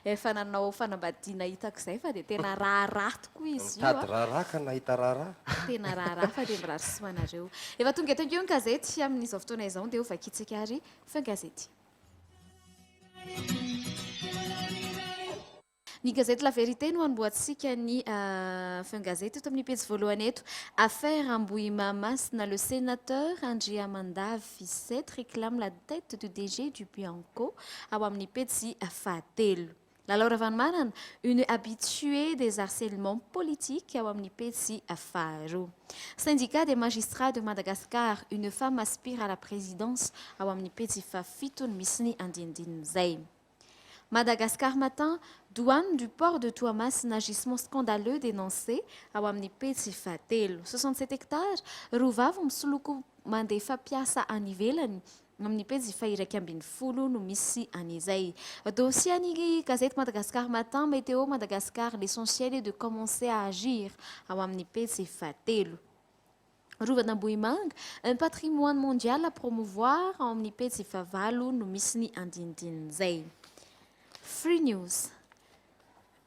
efa nanao fanambadiana hitako izay fa dia tena raharaha tokoa izy io
tady raharaha ka nahita raharaha
tena raharaha fa dia mirary soanareo efa tonga eto io ny gazety amin'izao fotoana izao dia ovakitsika ary fa gazety ny gazety La Vérité no amboatsika ny fin gazety eto amin'ny pejy voalohany eto affaire Ambohimamasina le sénateur Andriamanda Ficette réclame la tête du DG du Bianco ao amin'ny pejy fahatelo. La Laura Vanmanana, une habituée des harcèlements politiques ao amin'ny pejy faharoa. Syndicat des magistrats de Madagascar, une femme aspire à la présidence ao amin'ny pejy fahafito no misy ny andinindininy izay. Madagascar Matin, douane du port de Toamasina, agissement scandaleux dénoncé ao amin'ny pejy fahatelo. 67 hectares, roavavo misoloako mandeha fampiasa any ivelany amin'ny pejy faha-iraika ambin'ny folo no misy an'izay. Dossier an'ny gazety Madagascar Matin, météo Madagascar, l'essentiel est de commencer à agir ao amin'ny pejy fahatelo. Rovan'Ambohimanga, un patrimoine mondial à promouvoir ao amin'ny pejy fahavalo no misy ny andinindininy izay. Free News.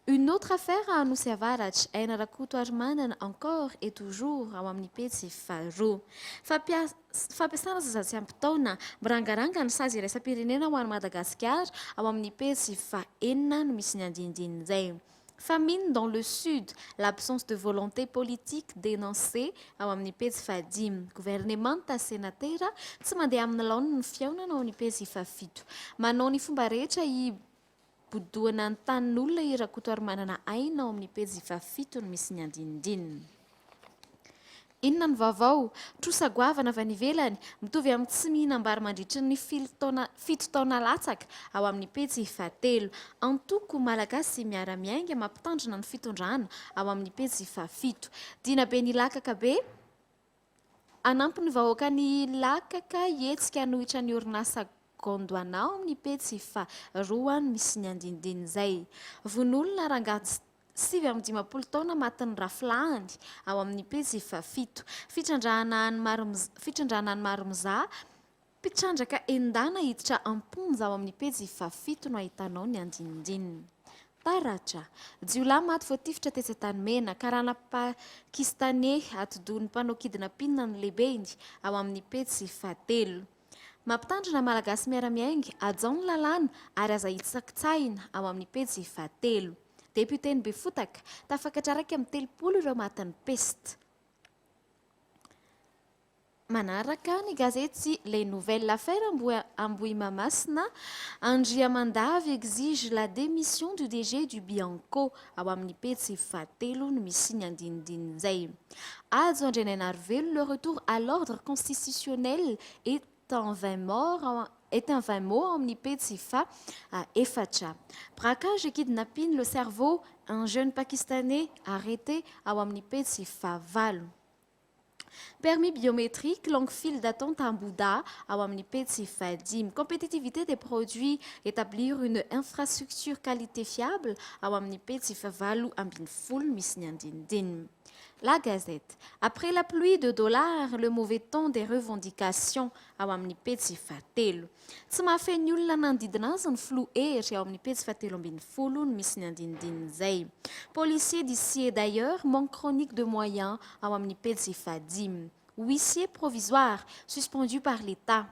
Une autre affaire à Anosy Avaratra, Aina Rakotoarimanana encore et toujours ao amin'ny pejy faharoa. Fampiasana zaza-tsy-ampitaona mirangaranga ny sazy iraisam-pirenena ho an'i Madagasikara ao amin'ny pejy fahaenina no misy ny andinindininy izay. Famine dans le sud, l'absence de volonté politique dénoncée ao amin'ny pejy fahadimy. Gouvernemanta senatera tsy mandeha amin'ny laoniny ny fiaonana ao amin'ny pejy fahafito. Manao ny fomba rehetra bodoana ny tanin'olona i Rakotoarimanana Aina ao amin'ny pejy fahafito no misy ny andinindininy. Inona ny vaovao? Trosagoavana avy any ivelany mitovy amin'ny tsy mihinam-bary mandritra ny fito taona latsaka ao amin'ny pejy fahatelo. Antoko malagasy miara-miainga mampitandrina ny fitondrana ao amin'ny pejy fahafito. Dinabe ny lakaka be anampy ny vahoaka ny lakaka hetsika hanohitra ny orinasa Gondwana ao amin'ny pejy faharoa no misy ny andinindininy izay. Von'olona rangahy 7-20 taona matin'ny rafilahany ao amin'ny pejy fahafito. Fitrandrahana ny Maromza, mpitrandraka endana hiditra amponja ao amin'ny pejy fahafito no ahitanao ny andinindininy. Taratra, jiolahy maty voatifitra tetsy Tanimena, karana pakistanais atodon'ny mpanao kidnapina ny lebeny ao amin'ny pejy fahatelo. Mampitandrina malagasy miara-miainga, ajaony lalàna ary aza hitsakitsaina ao amin'ny pejy fahatelo. Députeny Befotaka tafakatra raiky amin'ny telopolo ireo matin'ny peste. Manaraka ny gazety Les Nouvelles Affaires Ambohimamasina, Andriamandavy exige la démission du DG du Bianco ao amin'ny petsy fahatelo no misy ny andinindinizay. Azo Andriana Arvelo, le retour à l'ordre constitutionnel est en vain mot amin'ny petsy fa efatra. Braquage et kidnapping le cerveau, un jeune Pakistanais arrêté ao amin'ny petsy fahavalo. Permis biométrique, longue file d'attente à Bouddha, ao amin'ny petsy fahadim. Compétitivité des produits, établir une infrastructure qualité fiable, ao amin'ny petsy fahavalo ambin'ny folo misy ny andinindiny. La Gazette. Après la pluie de dollars, le mauvais ton des revendications, ao amin'ny petsy fahatelo. Tsy mahafeny olona nanodidina azy ny flou hery ao amin'ny petsy fahatelo ambin'ny folo no misy ny andinindinizay. Policier d'ici et d'ailleurs, manque chronique de moyens, ao amin'ny petsy fahadim. Huissier provisoire, suspendu par l'État.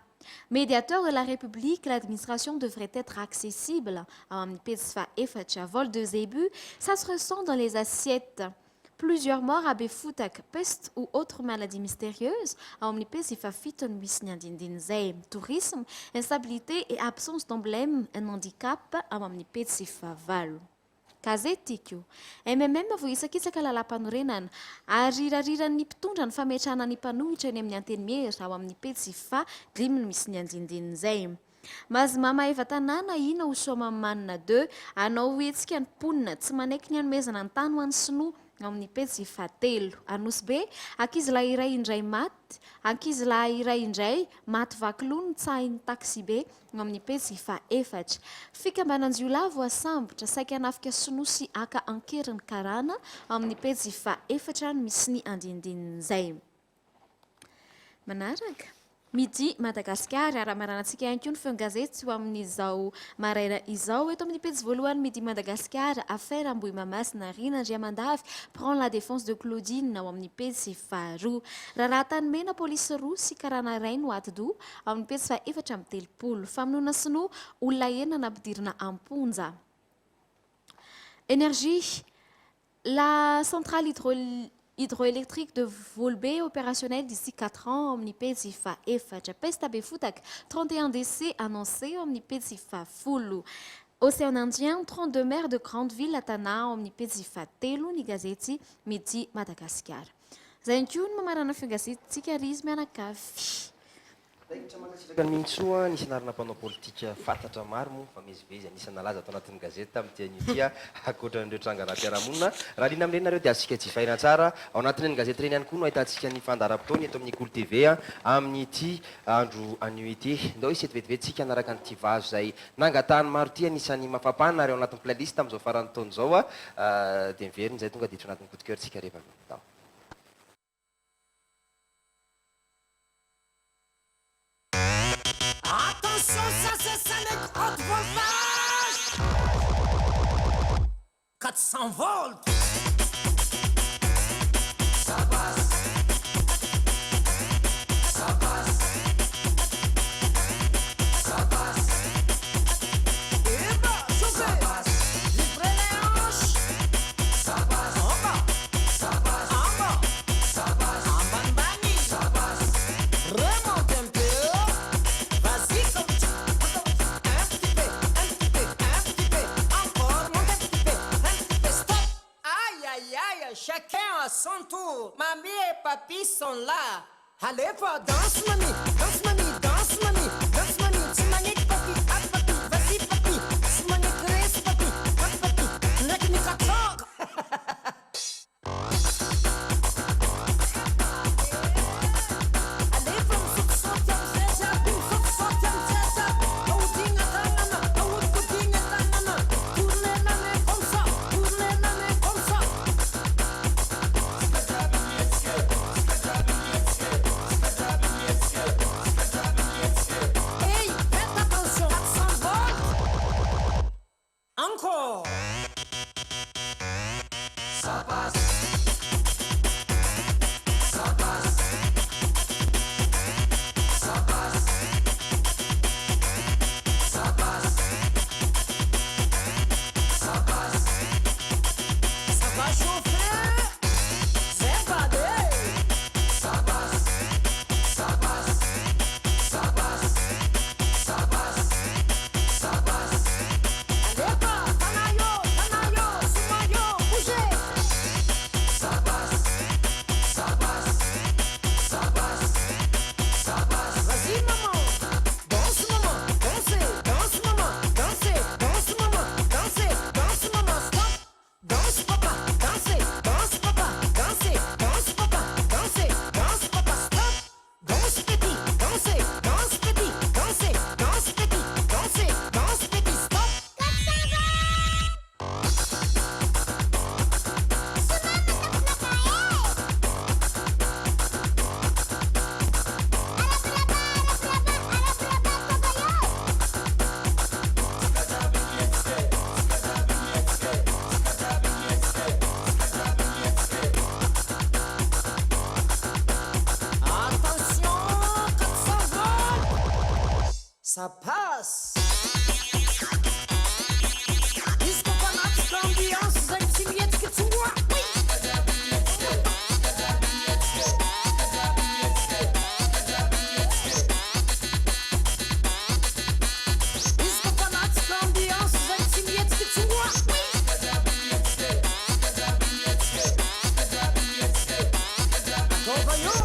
Médiateur de la République, l'administration devrait être accessible. Ao amin'ny petsy fahaefatra. Vol de zébu, ça se ressent dans les assiettes. Plusieurs morts à Befotaka, peste ou autre maladie mystérieuse, ao amin'ny petsy fafito no misy ny andinindinizay. Tourisme, instabilité et absence d'emblème, un handicap, ao amin'ny petsy fahavalo. Gazety io. MMM voisakitsaka lalam-panorenana ary rariran'ny mpitondra ny fametrahana ny mpanohitra eny amin'ny antenimehitra ao amin'ny petsy fa dimy no misy ny andinindinizay. Mazimama eva tanàna ina ho soamamanina 2 anao hoetsika ny mponina tsy manaiky ny hanomezana ny tany ho an'ny sinoa ao amin'ny petsy fahatelo. Anosy ankizilahy iray indray maty, ankizilahy iray indray maty vakiloha ny tsahin'ny taxi be ao amin'ny petsy fahaefatra. Fikambananjiolahy voasambotra saika hanafika sinoa sy aka ankeriny karana ao amin'ny petsy fahaefatra no misy ny andinindinizay. Manaraka Midi Madagascar, arahamaranatsika ihany koa ny feo gazety ho amin'izao maraina izao. Eto amin'ny petsy voalohany Midi Madagascar, affaire Ambohimamasina, Rina Andriamandavy prend la défense de Claudine ao amin'ny petsy faharoa. Raharaha tanimena polisy roa sy karana iray no atidoha ao amin'ny petsy fahaefatra amin'ny telopolo. Famonoana sinoa olona enina nampidirina amponja. Énergie, la centrale hydroélectrique de Volbe opérationnelle d'ici 4 ans, omnipezi fa efatra. Peste à Befotaka, 31 décès annoncés, omnipezi fa fulu. Océan Indien, 32 maires de grandes villes atana, omnipezi fa telo, ni gazeti, Midi Madagascar. Zainkyun, mamarana fi gazeti, tikarisme anakavy.
Makasitraka ny mihintsoa nisy anarana mpanao politika fantatra maro moa mifamezivezy anisany nalaza atao anatin'ny gazety tamin'ny tian'ity ankoatran'ireo trangana mpiaramonina raha liana amin'ireny nareo dia azontsika jifaina tsara ao anatin'ireny gazety reny ihany koa no ahitantsika ny fandaharam-potoana eto amin'ny Cool TV amin'ity andro annuité ndao isety vetivetsika anaraka nyity vazo izay nangatahany maro ty anisany mafampana ary ao anatin'ny playlist amin'izao faran'ny taona izao dia miveriny izay tonga ditra anatin'ny coup de cœur tsika rehefa tao.
Attention, ça c'est ça les hautes voltages 400 volts ça passe ça passe ça passe et bah chauffez ça passe livrez les hanches ça passe en bas ça passe en bas ça passe en bandani ça passe remonte un peu vas-y comme ça un petit peu encore monte un petit peu stop aïe aïe aïe chacun à son tour mamie et papi sont là allez va danse mamie danse mamie danse mamie danse mamie tu maniques papi ah papi vas-y papi tu maniques reste papi ah papi n'est que ni
Ça passe. Disco fanatique, ambiance, zalitsiemietsika tsy moa. Disco fanatique, ambiance, zalitsiemietsika tsy moa. Tova io.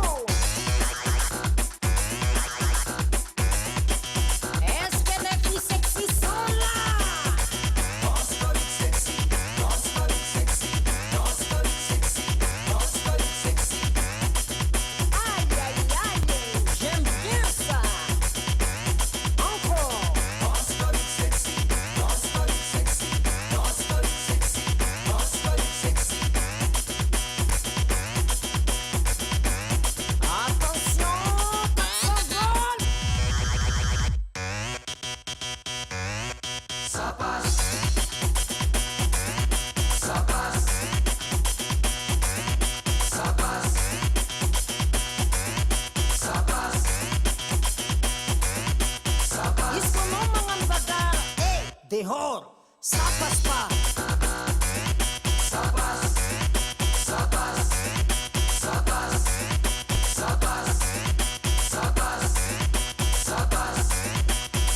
Dehors, ça passe pas. Ça passe, ça passe, ça passe, ça passe, ça passe, ça passe, ça passe,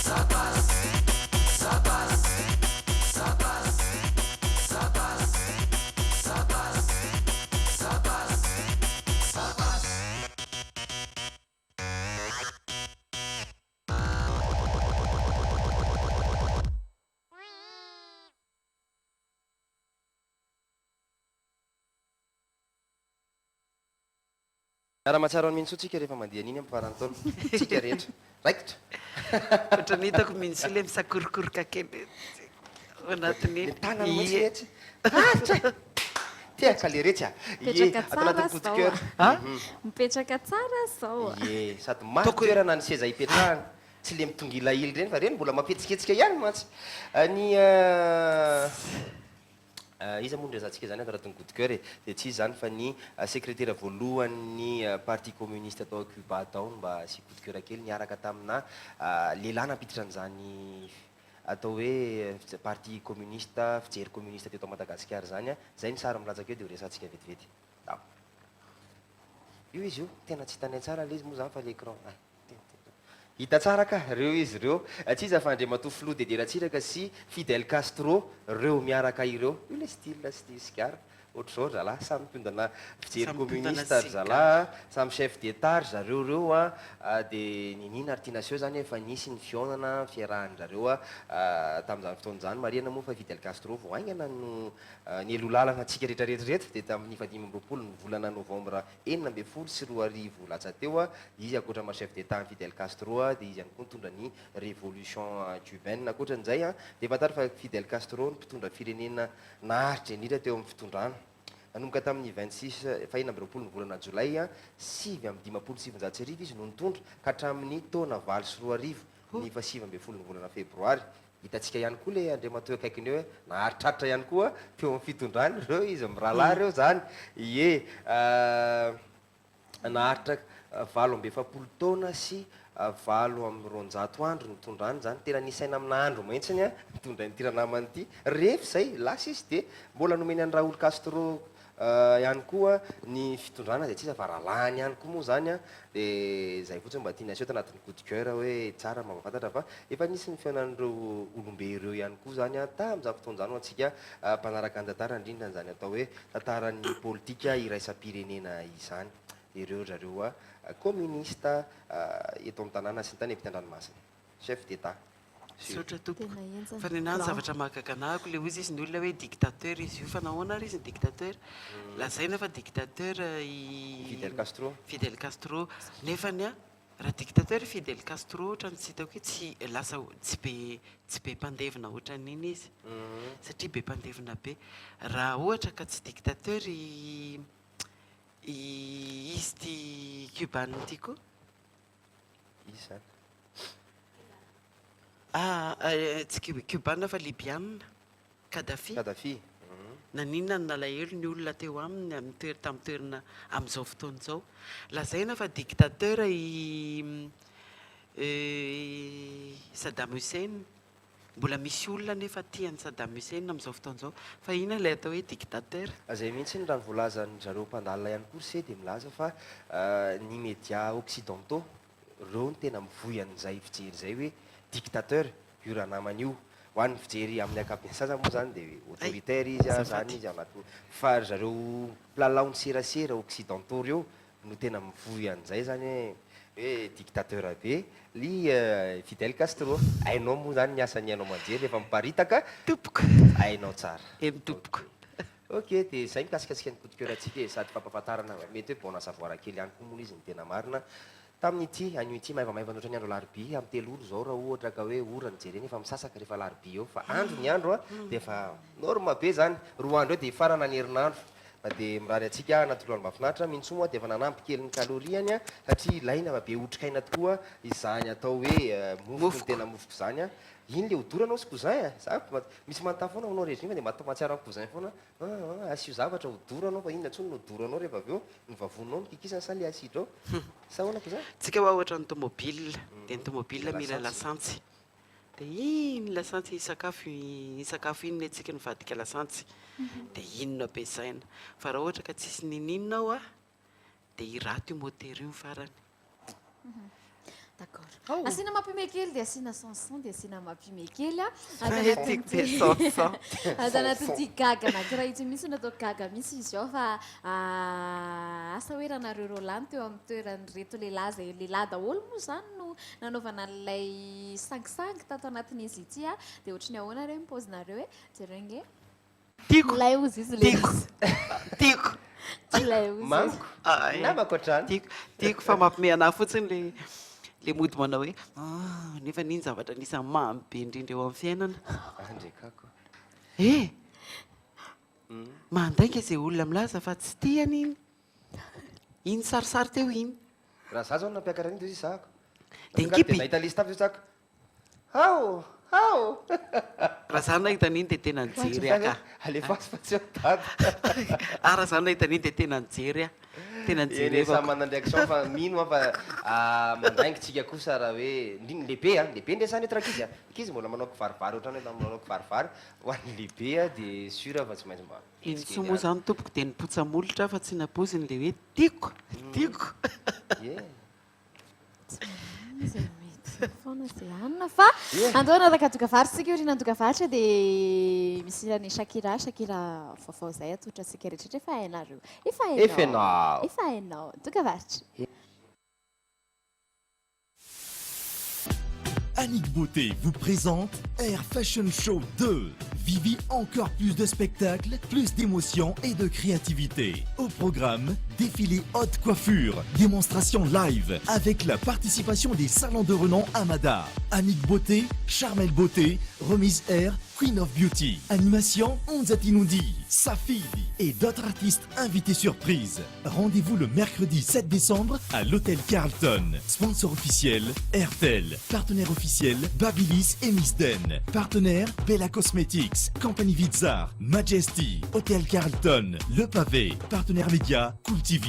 ça passe, ça passe, ça passe, ça passe, ça passe, ça passe.
Ara-matsara ho mihitsy tsika rehefa mandeha an'iny amin'ny farany taona tsika rehetra raikitra
ohatra ny hitako mihitsy le misakorokorika kely anatin'ny
tanana motsy etsy tiaka le retsy a atao anatin'ny coup de cœur
mipetraka tsara zao
ie sady maro toerana ny seza hipetrahana tsy le mitongila ily reny fa reny mbola mampetsiketsika ihany mantsy ny izy moa ndray zatsika zany atao anatin'ny coup de cœur dia tsy zany fa ny secrétaire voalohan'ny parti communiste atao Cuba tao mba sy coup de cœur kely niaraka tamina lehilahy nampiditra an'izany atao hoe parti communiste fijery communiste teto Madagasikara zany a zay ny sary milatsaka eo dia ho resantsika vetivety io izy io tena tsy hitanay tsara le izy moa zany fa l'écran hita tsara ka reo izy ireo tsy izy afandre matofilo dederatsiraka sy Fidel Castro reo miaraka ireo io le style sigara ohatr' zao zalahy samy mpondana fijery communiste ary zalahy samy chef d'état ry zareo reo a dia ninina ary tianaseo zany efa nisy ny fionana fiarahan-jareo a tamin'izany fotoan'izany mariana moa fa Fidel Castro vao aingana no ny elolalana antsika rehetrarehetrarehetra dia tamin'ny fadimy amby roapolo ny volana novembre 1994 latsa teo a izy akoatra ma chef d'état Fidel Castro a dia izy ihany koa nitondra ny révolution cubaine akoatran'izay a dia fantary fa Fidel Castro ny mpitondra firenena naharitra indrindra teo amin'ny fitondrana nanomboka tamin'ny 26 fahina amby roapolo ny volana jolay a 5/dimapolo-sivinjato-sy-arivo izy no nitondra ka hatramin'ny taona 20 ny fa 7/folo ny volana febroary hitantsika ihany koa le andriamateo akaikiny eo hoe naharitraritra ihany koa teo amin'ny fitondrany reo izy mirahalahy reo zany ie naharitra 7/50 taona sy 7 andro nitondrany zany tena nisaina amina andro mahitsiny a mitondra nytiranamany ity rehefa zay lasa izy dia mbola nomeny any Raoul Castro ihany koa ny fitondrana dia tsisa fa rahalahany ihany koa moa zany a dia zay fotsiny mba tiana aseo tanatin'ny coup de cœur hoe tsara mampafantatra fa efa nisy ny fiaonan'ireo olombe ireo ihany koa zany a tamin'izany fotoan'izany ho antsika mpanaraka ny tantara indrindra zany atao hoe tantaran'ny politika iraisam-pirenena izany ireo zareo a communiste eto amin'ny tanàna sy ny tany ampitan-dranomasina chef d'état
sotra tompoko fa ny anany zavatra mahagaganahako le ozy izy ny olona hoe dictateur izy io fa nahoana ary izy ny dictateur lazaina fa dictateur Fidel Castro nefany a raha dictateur Fidel Castro ohatra ny tsy hitako hoe tsy lasa tsy be mpandevina ohatra n'iny izy satria be mpandevina be raha ohatra ka tsy dictateur izy ty cubane ty koa
izy zany
tsy cubane fa libianina Kadhafi naninona ny nalahelo ny olona teo aminy tamin'ny toerana amin'izao fotoana izao lazaina fa dictateur Saddam Hussein mbola misy olona nefa tiany Saddam Hussein amin'izao fotoan'izao fa ina ilay atao hoe dictateur.
Zay mihitsy ny raha volazany zareo mpandalina ihany koa se dia milaza fa ny média occidentaux reo ny tena mivoy an'izay fijery zay hoe dictateur io raha namany io ho an'ny fijery amin'ny ankapobeny sasa moa zany dia autoritaire izy zany izy anaty fa zareo mpilalao ny serasera occidentaux reo no tena mivoy an'izay zany hoe dictateur be ly Fidel Castro hainao moa zany ny asany ianao manjery rehefa miparitaka
tompoko
hainao tsara
mitompoko.
Ok dia zay mikasikasika ny coup de cœur atsika sady fampahafantarana mety hoe bona savoir kely ihany koa moa izy ny tena marina tamin'ity anio ity maivamaiva oatra ny andro larobia amin'ny telo oro zao raha ohatra ka hoe orany jereny efa misasaka rehefa larobia eo fa andro ny andro dia efa norma be zany roa andro eo dia farana ny herinandro dia mirary atsika natoloany mahafinaritra mintsoa dia efa nanampy kely ny kaloriany satria ilaina fa be otrikaina tokoa izany atao hoe mofo tena mofoko zany iny le hodoranao sy cousin misy manontany foana anao régime dia mahatsiaro ny cousin foana asio zavatra hodoranao fa inona ntsony no hodoranao rehefa avy eo nyvavonao mikikisana sa le asidra ao sa hoana cousin
tsika hoa ohatra ny tomobile dia ny tomobile mila lasantsy dia iny lasantsy sakafo iny atsika nivadika lasantsy dia inona ampiasaina fa raha ohatra ka tsisy nininona ao dia irato io motera io farany.
D'accord. Asina mampime kely dia asina chanson dia asina mampime kely anatin'ity gaga anankiray ity misy natao gaga misy izy ao fa asa hoe raha nareo rolany teo amin'ny toeran'ireto lehilahy zay lehilahy daholo moa zany no nanaovana n'ilay sangisangy tato anatin'izy ity dia ohatry ny ahoana reo mipaozinareo hoe jerenge
tiako
lay ozy izy le
tiako
lay ozy
namako hatrany
tiako fa mampime anahy fotsiny le mody manao hoe nefa niny zavatra nisany mamy be indrindra eo amin'ny fiainana
andrekako
mandainga izay olona milaza fa tsy tiany iny sarisary teo iny
raha za zao nampiakarany iny dia izy zahako
dia nkipy
nahita lista avy zako ao
raha zany nahita an'iny dia tena nijery aka
alefasy fa tsy atady
raha zany nahita an'iny dia tena nijery tena nijery
sa manandraiky fa mino fa mandaingitsika kosa raha hoe lehibe ndresany eto rakizy izy mbola manao kivarivary ohatrany hoe manao kivarivary ho an'ny lehibe dia sura fa tsy maintsy mba
inso moa zany tompoko dia nipotsamolotra fa tsy napoziny le hoe tiako tiako
foana zay anina fa andoana rakatoka varitsika orina antoka varitra dia misy irany Shakira vaovao zay atotra sika rehetraretra efa hainareo efa hainao antoka varitra.
Annick Beauté vous présente Air Fashion Show 2. Vivez encore plus de spectacles, plus d'émotions et de créativité. Au programme, défilé haute coiffure, démonstration live avec la participation des salons de renom Amada. Annick Beauté, Charmel Beauté, Remise Air, Queen of Beauty. Animation, Onzati Noundi, Safi et d'autres artistes invités surprise. Rendez-vous le mercredi 7 décembre à l'hôtel Carlton. Sponsor officiel, Airtel. Partenaire officiel, Babilis et Misden. Partenaire, Bella Cosmetics, Compagnie Vizar, Majesty, Hôtel Carlton, Le Pavé. Partenaire média, Cool TV.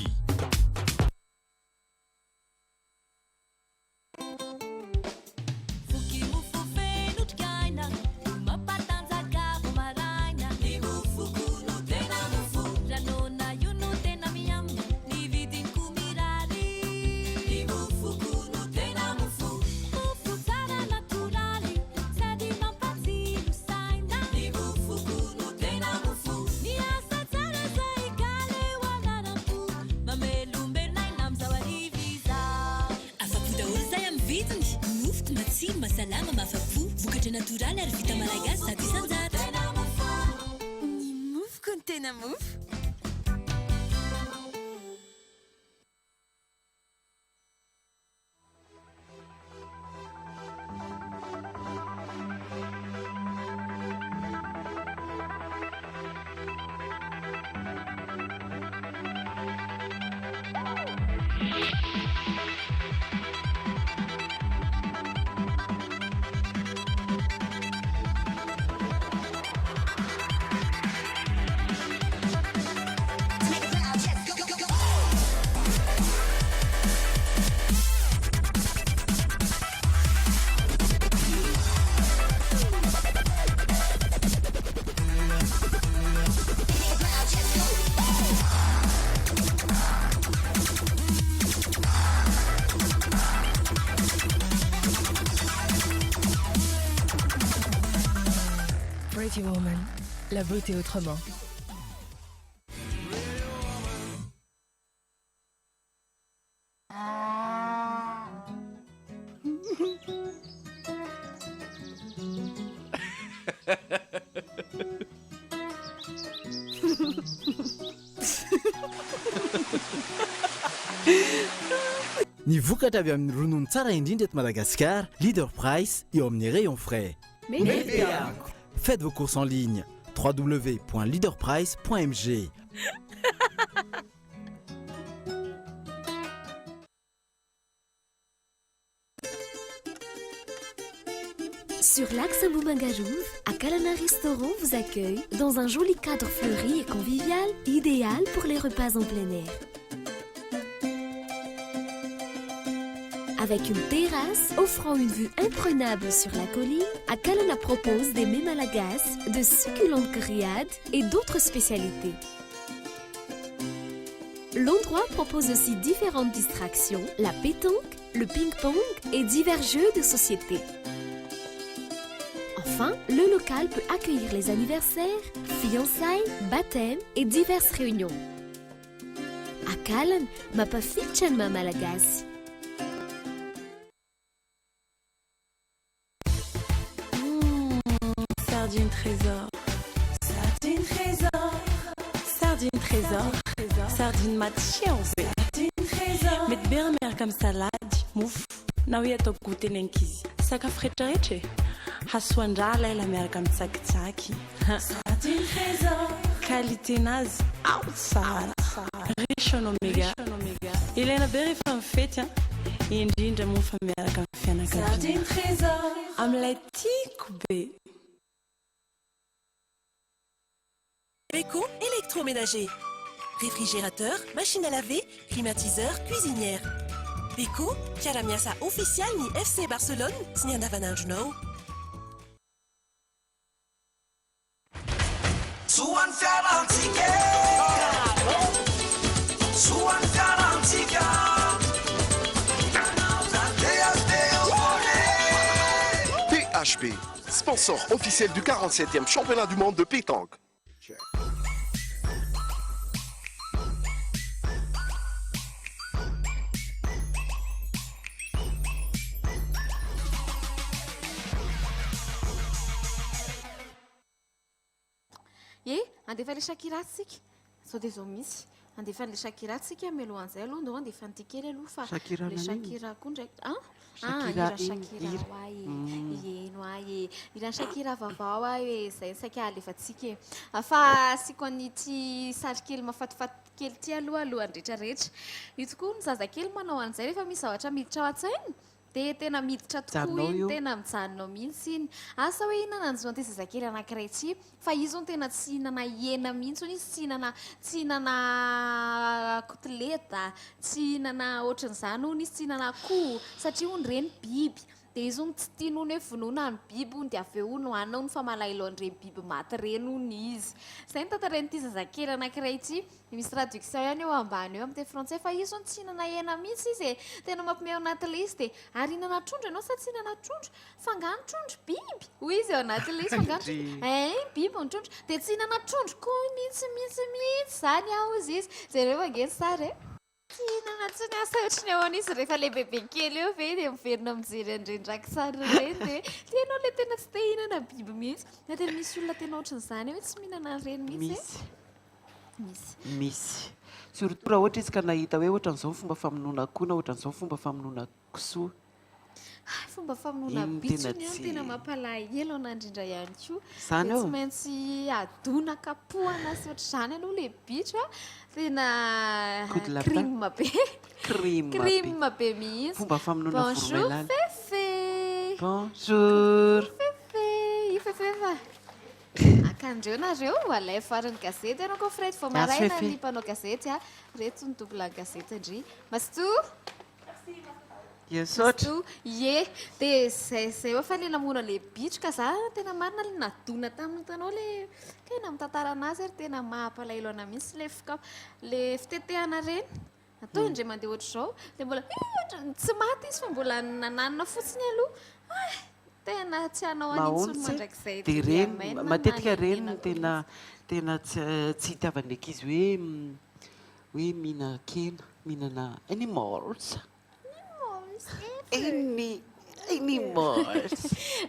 Masalama mafapo vokatra natoraly ary vita malagasy sady isanjata ny mofoko ny tena mofo.
Pretty Woman, la beauté autrement.
Ny vokatra avy amin'ny ronono tsara indrindra eto Madagasikara, Leader Price eo amin'ny rayon frais. Faites vos courses en ligne www.leaderprice.mg.
Sur l'axe Boubangarouv, Akalana Restaurant vous accueille dans un joli cadre fleuri et convivial, idéal pour les repas en plein air. Avec une terrasse offrant une vue imprenable sur la colline, Akalana propose des mets malagasy, de succulentes grillades et d'autres spécialités. L'endroit propose aussi différentes distractions, la pétanque, le ping-pong et divers jeux de société. Enfin, le local peut accueillir les anniversaires, fiançailles, baptêmes et diverses réunions. Akalan, mapa fichan malagasy.
Sardine trésor. Sardine trésor. Sardine trésor. Sardine matchiaube. Sardine trésor. Mety be miaraka comme salade, mofo. Na hoe atao goûter nenkizy. Sakafo rehetrarehetra e. Hasoandrala ela miaraka amin'ny tsakitsaky. Sardine trésor. Qualité-nazy ao tsara. Riche en oméga. Ilaina be rehefa mifety indrindra mofa miaraka amin'ny fianakaviana. Sardine trésor. Amin'ilay tiako be.
Beko électroménager. Réfrigérateur, machine à laver, climatiseur, cuisinière. Beko, piara-miasa official ni FC Barcelone, sy ny andavanandronao.
Suan fiarantsika Suan fiarantsika
PHP, sponsor officiel du 47e championnat du monde de pétanque.
Andefa le Shakira tsika. Sao dia zao misy. Andefa le Shakira tsika melohan'izay aloha ndao andefa ny tikely aloha fa le Shakira koa ndraiky. Ira Shakira wae. Eno ae. Ira Shakira vavao hoe zay saika alefatsika. Fa siko an'ity sary kely mafatifaty kely ty aloha rehetrarehetra. Io tokoa ny zazakely manao an'izay rehefa misy zavatra miditra ao an-tsainy. Dia tena miditra tokoa iny, tena mijanonao mihitsy iny. Asa hoe inona nanjo an'ity zazakely anankiray ity, fa izy zao tena tsy hinana hena mihitsy izy, tsy hinana kotleta, tsy hinana ohatran'izany hono izy, tsy hinana akoho, satria hono reny biby. Dia izy hono tsy tiany hono hoe vonoina ny biby hono dia avy eo hono hohanina hono fa malahelo an'ireny biby maty reny hono izy. Izay ny tantaran'ity zazakely anankiray ity. Misy traduction ihany eo ambany eo amin'ny teny frantsay fa izy hono tsy hinana hena mihitsy izy tena mampime ao anaty lisy dia ary hinana trondro ianao sa tsy hinana trondro fa ngany trondro biby hoy izy eo anaty lisy fa ngany trondro biby ny trondro dia tsy hinana trondro koa mihitsy zany aho izy izay rehefa angeny sary tsy hinana tsony asa ohatrany ao an'izy rehefa le bebe kely eo ve dia miverina mijery andrendraky sary ireny dia tianao le tena tsy te hinana biby mihitsy na tena misy olona tena ohatran'izany hoe tsy mihinana reny mihitsy
misy surtout raha ohatra izy ka nahita hoe ohatran'izao fomba famonoana akoho na ohatran'izao fomba famonoana kisoa.
Fomba famonoana bitsony any tena mampalahelo anandrindra ihany koa.
Zany
tsy maintsy adona kapohana sy ohatr'izany aloha le bitro tena crime be mihitsy.
Fomba famonoana voromailala.
Bonjour Fefe.
Bonjour.
Fefe, Fefe fa. Akandreo nareo alay farany gazety ianao koa Fred vao maraina ny mpanao gazety reto ny doblan'ny gazety andry. Masto?
Masto
ie dia zay efa le namona le bitro ka za tena marina le nadona taminy tanao le tena mitantara anazy ary tena mampalahelo ana mihitsy le fitetehana reny. Atao indray mandeha ohatr'izao dia mbola tsy maty izy fa mbola nananina fotsiny aloha. tena tsy anao
mahontsy
anitsony mandrakizay
dia reny matetika reny no tena tsy hitiavany ankizy hoe mihinan-kena mihinana animals animals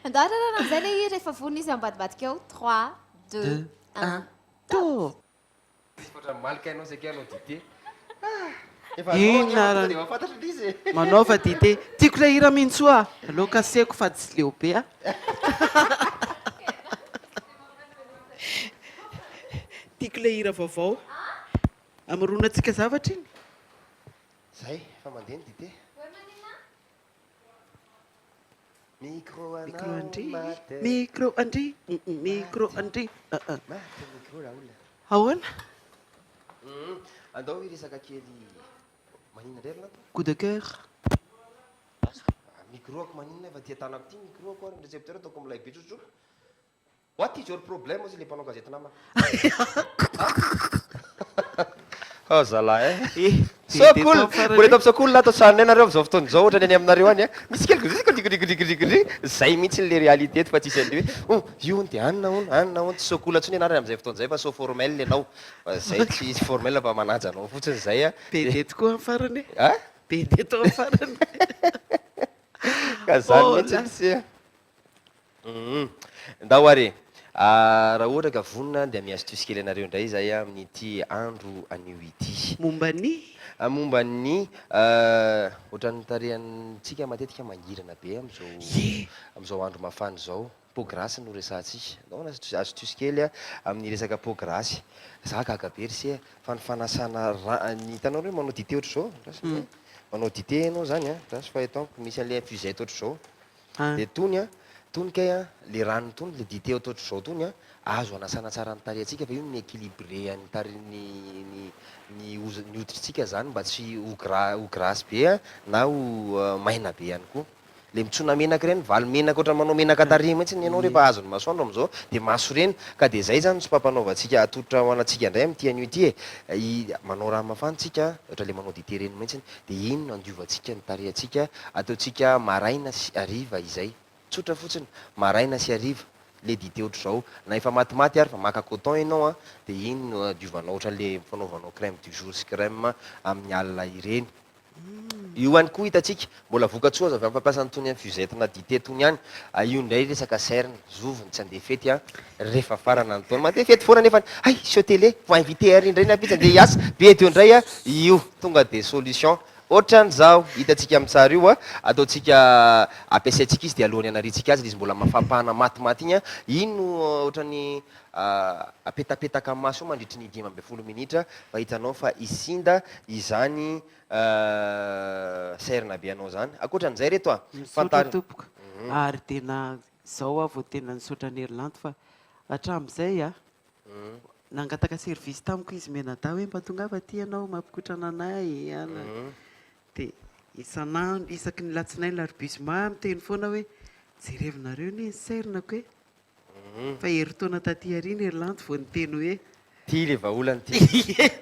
andarana amin'izay le i rehefa vona izy ambadibadika eo 3 2 1
to
malika ianao zay anao dité
manaova dité tiako le hira mihitsy a aloha kaseko fa tsy leo be a tiako le hira vaovao amaronatsika zavatra iny
zay fa mandeha ny dité micro
andry micro andry micro andry ahoana
andao resaka kely manina lerina
coup de cœur
micro ako maninona efa tia tanako ty micro ako ary récepteur ataoko amilay be tsotro what is your problème ozy le mpanao gazety nama zalahy sokoly mbola eto am'sokoly atao sanay nareo am'izao fotoana zao ohatra ny any aminareo any misy kelikorikorikorikorikori zay mihitsy le réalité eto fa tsisy an'le hoe io ony de anina on tsy sokoly atsony anarany am'izay fotoana zay fa so formel anao zay tsy formel fa manaja anao fotsiny zay a
be de tokoa amin'ny farany be de to amin'ny farany
ka zany mihitsy ndao are raha ohatra ka vonona dia miastuce kely anareo indray zay amin'ity andro anio ity momba ny ohatran'ny tarehantsika matetika mangirana be am'izao andro mafany zao pot grasy no resantsika nao astuce kely amin'ny resaka pot grasy za gagabe rysy fanifanasana ny hitanao reo manao dité ohatr' zao manao dité anao zany rasy fahetonko misy an'le infusette ohatr' zao de tony tonika le ranony tony le dité ohatr' zao tony azo anasana tsara ny tarehantsika fa io ny équilibré ny hoditrintsika zany mba tsy ho grasy be na ho maina be ihany koa le mitsona menaka reny valy menaka ohatran manao menaka tare mihitsy ny anao rehefa azony masoandro am'izao de maso reny ka de zay zany tsy pampanaovantsika atotra hoanatsika indray am'ty anio ity manao raha mafantsika ohatra le manao dité reny mihitsy de iny no andiovatsika ny tarehantsika ataotsika maraina sy ariva izay tsotra fotsiny maraina sy ariva le dité ohatr' zao na efa matimaty ary fa maka coton ianao de iny no adiovanao ohatran'le fanaovanao crème du jour sy crème amin'ny alina ireny io any koa hitatsika mbola vokatsoa azo avy amin'ny fampiasany tony infusette na dité tony any io indray resaka serny zovony tsy andeha fety rehefa farana ny taona mandeha fety foana nefa ay sio télé vo invité ary indray ny apitsy andeha hiasa be teo indray io tonga de solution ohatran'izao hitatsika amin'ny tsara io ataotsika ampiasaitsika izy de alohany anaritsika azy le izy mbola mafapahana matimaty igny iny no ohatran'ny apetapetaka amin'ny maso io mandritry ny 10 minitra fa hitanao fa isinda izany serina be anao zany akoatran'izay reto
misaotra tompoka ary tena zao vao tena nisaotra ny herinanto fa hatram'izay nangataka service tamiko izy menada hoe mba tonga ava ty ianao mampikotrana anay de isanandro isaky ny latsinainy larbusement miteny foana hoe jerevinareo ny sernako hoe fa heritaona taty ariny herilanto vao niteny hoe
ty le vaolany ty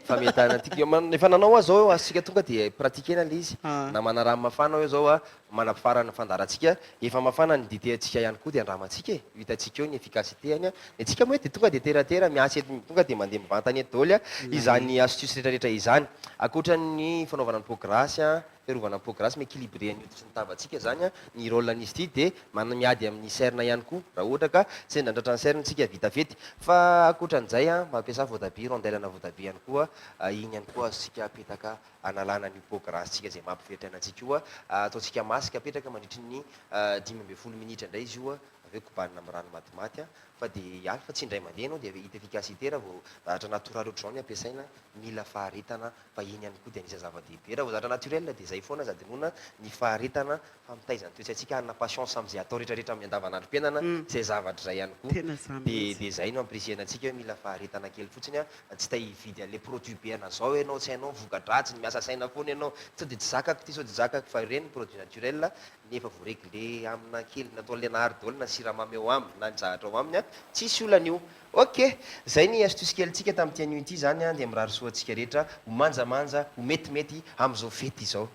fametana atika efa nanao azao asika tonga de pratikena le izy na mana raha mafana hoe zao manafarana fandaratsika efa mafana ny dité atsika ihany koa de andramatsika hitatsika eo ny efficacité any atsika moa de tonga de teratera miasa ety tonga de mandeha mivantany ety daoly izany astuce rehetrarehetra izany akoatran'ny fanaovana ny pot grasy fiarovana ny pot grasy mi-équilibré ny hoditry ny tavatsika zany ny rôlen'izy ity de miady amin'ny serna ihany koa raha ohatra ka sendra andratra ny sernatsika vita vety fa akoatran'izay mampiasa voatabia rondelana voatabia ihany koa iny ihany koa azosika apetaka analana ny pot grasy tsika zay mampivetrana antsika io ataotsika masika apetraka mandritry ny 10 minitra indray izy io aveo kobanina amin'ny rano matimaty fa de ialy fa tsy indray mandeha anao de hita efficacité raha vao zavatra natoraly ohatr' zao ny ampiasaina mila faharetana fa iny ihany koa de anisy zava-dehibe raha vao zavatra naturel de zay foana sady nona ny faharetana fa mitaizany toetsy atsika hanana patience am'izay atao rehetrarehetra amin'ny andavanandrom-piainana zay zavatra zay ihany koa de zay no amprisiena antsika hoe mila faharetana kely fotsiny tsy ta hividy an'le produit be anazao ianao tsy hainao vokadratsy ny miasa saina foana ianao sao de tsy zakako ty sao de zakako fa ireny produit naturel nefa voaregle amina kely natao le nahary daoly na siramamy eo aminy na ny zavatra ao aminy tsisy olan'io ok zay ny astuce kelyntsika tamin'ity anio ity zany de mirary soantsika rehetra ho manjamanja ho metimety am'izao fety izao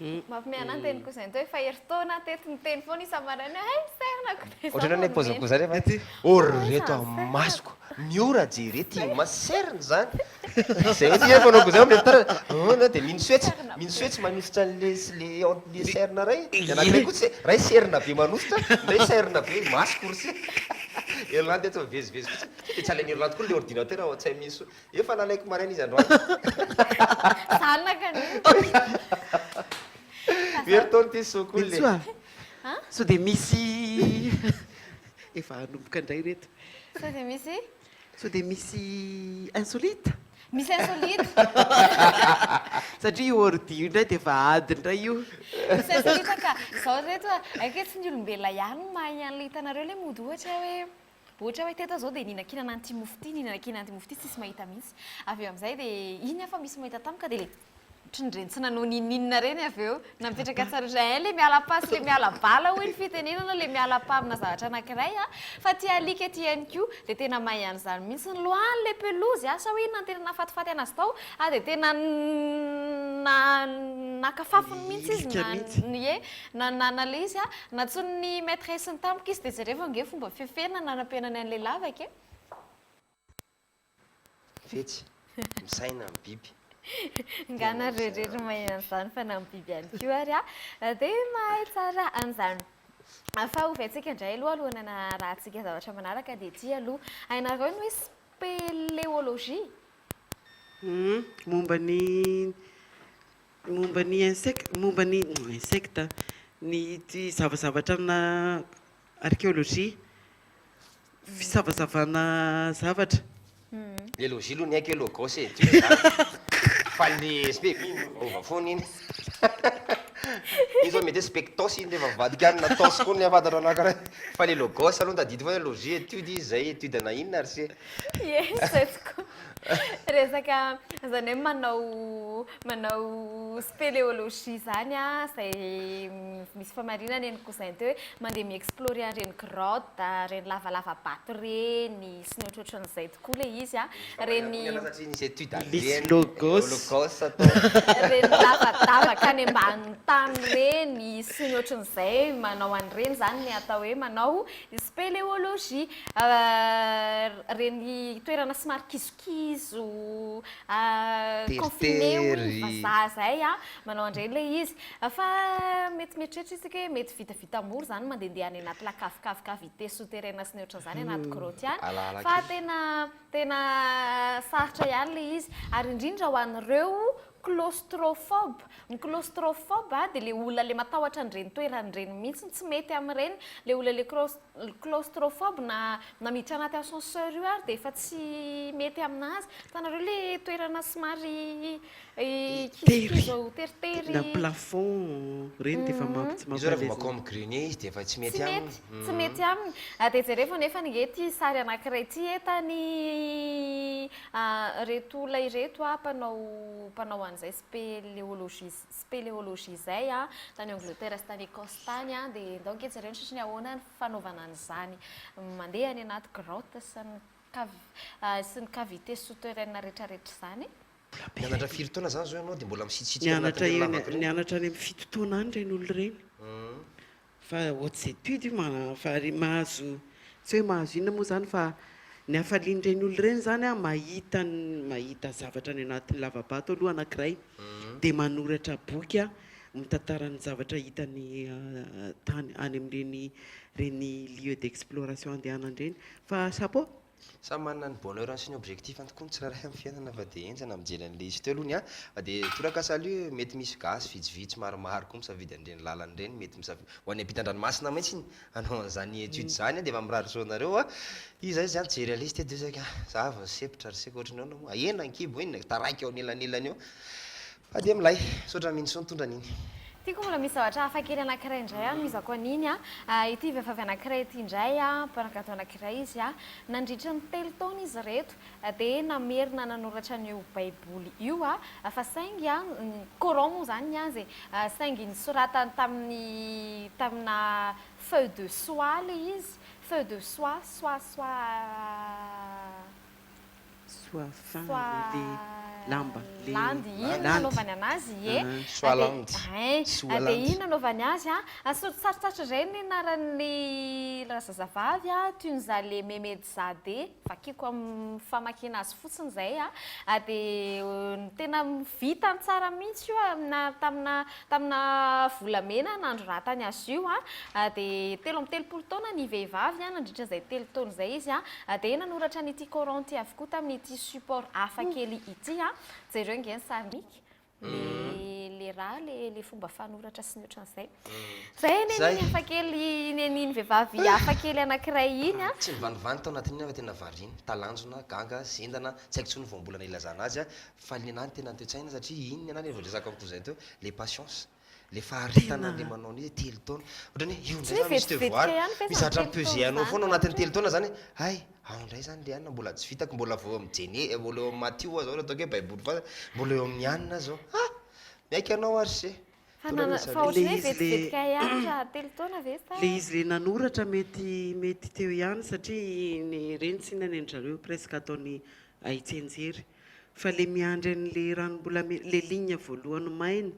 Mampimeana ny teniko izay hoe fa heritaona tety ny teny foana isamarana hay sernako
ohatrana ny pozako zany refa oreto amasoko miora jerety maserina zany zay hoe fanaoko zay amle tara dia mino soetsy manosotra le serina ray anankiray koa ray serina be manosotra ray serina be masoko rosy Irlandy eto vezivezy fotsiny dia tsy alain'ny Irlandy koa le ordinateur ao tsy misy efa nalaiko maraina izy androany
zanaka
Vertone ty sokoly
le so dia misy efa anomboka indray reto so dia misy insolite
misy insolite
satria io ordi io indray dia efa ady indray io
misy insolite ka zao reto aketsy ny olombelona ihany mahay an'le hitanareo le mody ohatra hoe teto zao dia ninankinana antimofo ty ninankinana antimofo ty tsisy mahita mihitsy avy eo amin'izay dia iny afa misy mahita tamika dia le ohatran'ireny tsy nanao nininina reny avy eo namipetraka tsara ohatray le miala-pasy le miala-bala hoy ny fitenenana le miala-pa amina zavatra anankiray fa tia alika ety ihany koa dia tena mahay an'izany mihitsy ny loany le pelozy sa hoe inona tena nafatifaty anazy tao dia tena nakafafiny mihitsy izy nale izy natsony ny maîtresse ny tampoka izy dia jereva nge fomba fefena nanampianany an'le lavaka
fetsy misaina amin'ny biby
ngana rehetra mahay an'izany fa na amin'ny biby ihany koa ary dia mahay tsara an'izany fa ovaintsika indray aloha na rahantsika zavatra manaraka dia ty aloha hainareo ny hoe spéléologie
momba ny insecte ny ty zavazavatra amina archéologie fisavazavana zavatra
le logie aloha ny haiko hoe logos e fa le ova foana iny iny zao mety hoe spectos iny rehefa vadiky na tos koa ny afatatra anankiray fa le logos aloha tadidi foana logie étude izy zay étude na inona ary se
esako resaka zany hoe manao spéléologie zany zay misy famarinana eny koa zany teo hoe mandeha miexplorer reny grotte reny lavalava bato reny sy ny ohatrohatran'izay tokoa le izy reny
logos
reny lavadavaka any ambany tany reny sy ny ohatran'izay manao an'ireny zany ny atao hoe manao spéléologie reny toerana somary kizokizo confiné vazaha zay manao an'ireny le izy fa mety mieritreritra isika hoe mety vitavita moro zany mandehandeha any anaty lakavokavokavité souterraine sy ny ohatran'izany anaty grotte ihany fa tena sarotra ihany le izy ary indrindra ho an'ireo claustrophobe ny claustrophobe dia le olona le matahotra an'ireny toeran'ireny mihitsy tsy mety amin'ireny le olona le claustrophobe na miditra anaty ascenseur io ary dia efa tsy mety aminazy tanareo le toerana somary kizo teritery
na plafond reny dia efa
izy rehefa makao amin'ny grenier izy dia efa tsy mety aminy
tsy mety aminy dia jereva nefa ninge ty sary anankiray ty etany reto olona ireto mpanao an'izay spéléologie zay tany Angleterre sy tany Écosse tany dia donc jereo ny sisiny ahoana ny fanaovana an'izany mandeha any anaty grotte sy ny cavité souterraine rehetrarehetra zany
nianatra firy taona zany zao ianao dia mbola misitsitsika
nianatra any amin'ny fito taona any reny olo reny fa hautes études io fa mahazo tsy hoe mahazo inona moa zany fa ny hafalian'ireny olo reny zany mahita zavatra any anatin'ny lavabato aloha anankiray dia manoratra boky mitantara ny zavatra hitany tany any amin'ireny lieu d'exploration andehanan'ireny fa chapeau
samy manana ny bonheur sy ny objectif antokony tsiraray amin'ny fiainana fa dia enjana mijery an'le izy teo alohany dia toraka salut mety misy gasy vitsivitsy maromaro koa misafidy an'ireny lalan'ireny mety ho any ampitan-dranomasina mihitsy anao an'izany étude zany dia efa miraritra anareo izay zany jery al'izy te dia zaka za vao sepitra ary seka ohatrany ao ahena ankibo iny taraiky ao anelanelany eo fa dia milay sotra minso nitondra an'iny
tiako mbola misy zavatra hafakely anankiray indray mizako an'iny ity vehivavy anankiray ity indray mpanangato anankiray izy nandritra ny telo taona izy reto dia namerina nanoratra an'io baiboly io fa saingy coran moa zany azy saingy nisoratany tamina feuille de soie le izy feuille de soie
lamba
landy iny nanaovany anazy
soalandy
dia iny nanaovany azy sarotsarotra izay ny anaran'ny razazavavy toy ny za le memedy zade vakiko amin'ny famakina azy fotsiny izay dia tena vitany tsara mihitsy io tamina volamena nandro ratany azy io dia 13 taona ny vehivavy nandritra izay 3 taona izay izy dia nanoratra n'ity coran ty avokoa tamin'ity support hafakely ity jereo nge ny sarimiky le raha le fomba fanoratra sy ny ohatran'izay zay neniny hafakely neniny vehivavy hafakely anankiray iny
tsy nivanivany tao anatin'iny fa tena variny talanjona ganga zendana tsy haiko tsony voambolana ilazana azy fa ny anany tena ntoetsaina satria iny anany voadresaka amiko zay teo le patience le faharitana le manao ny 3 taona ohatrany io ndray misy tevoary misatra mipeuze anao foana anatin'ny 3 taona zany ay ao ndray zany le anina mbola tsy vitako mbola vao mijene mbola eo amin'ny matio zao ataoko hoe baiboly fa mbola eo amin'ny anina zao miaiky anao ary se
le izy le nanoratra mety teo ihany satria ny renitsina ny andrareo presque ataony aitsenjery fa le miandry an'le ranombolamena le ligne voalohany maina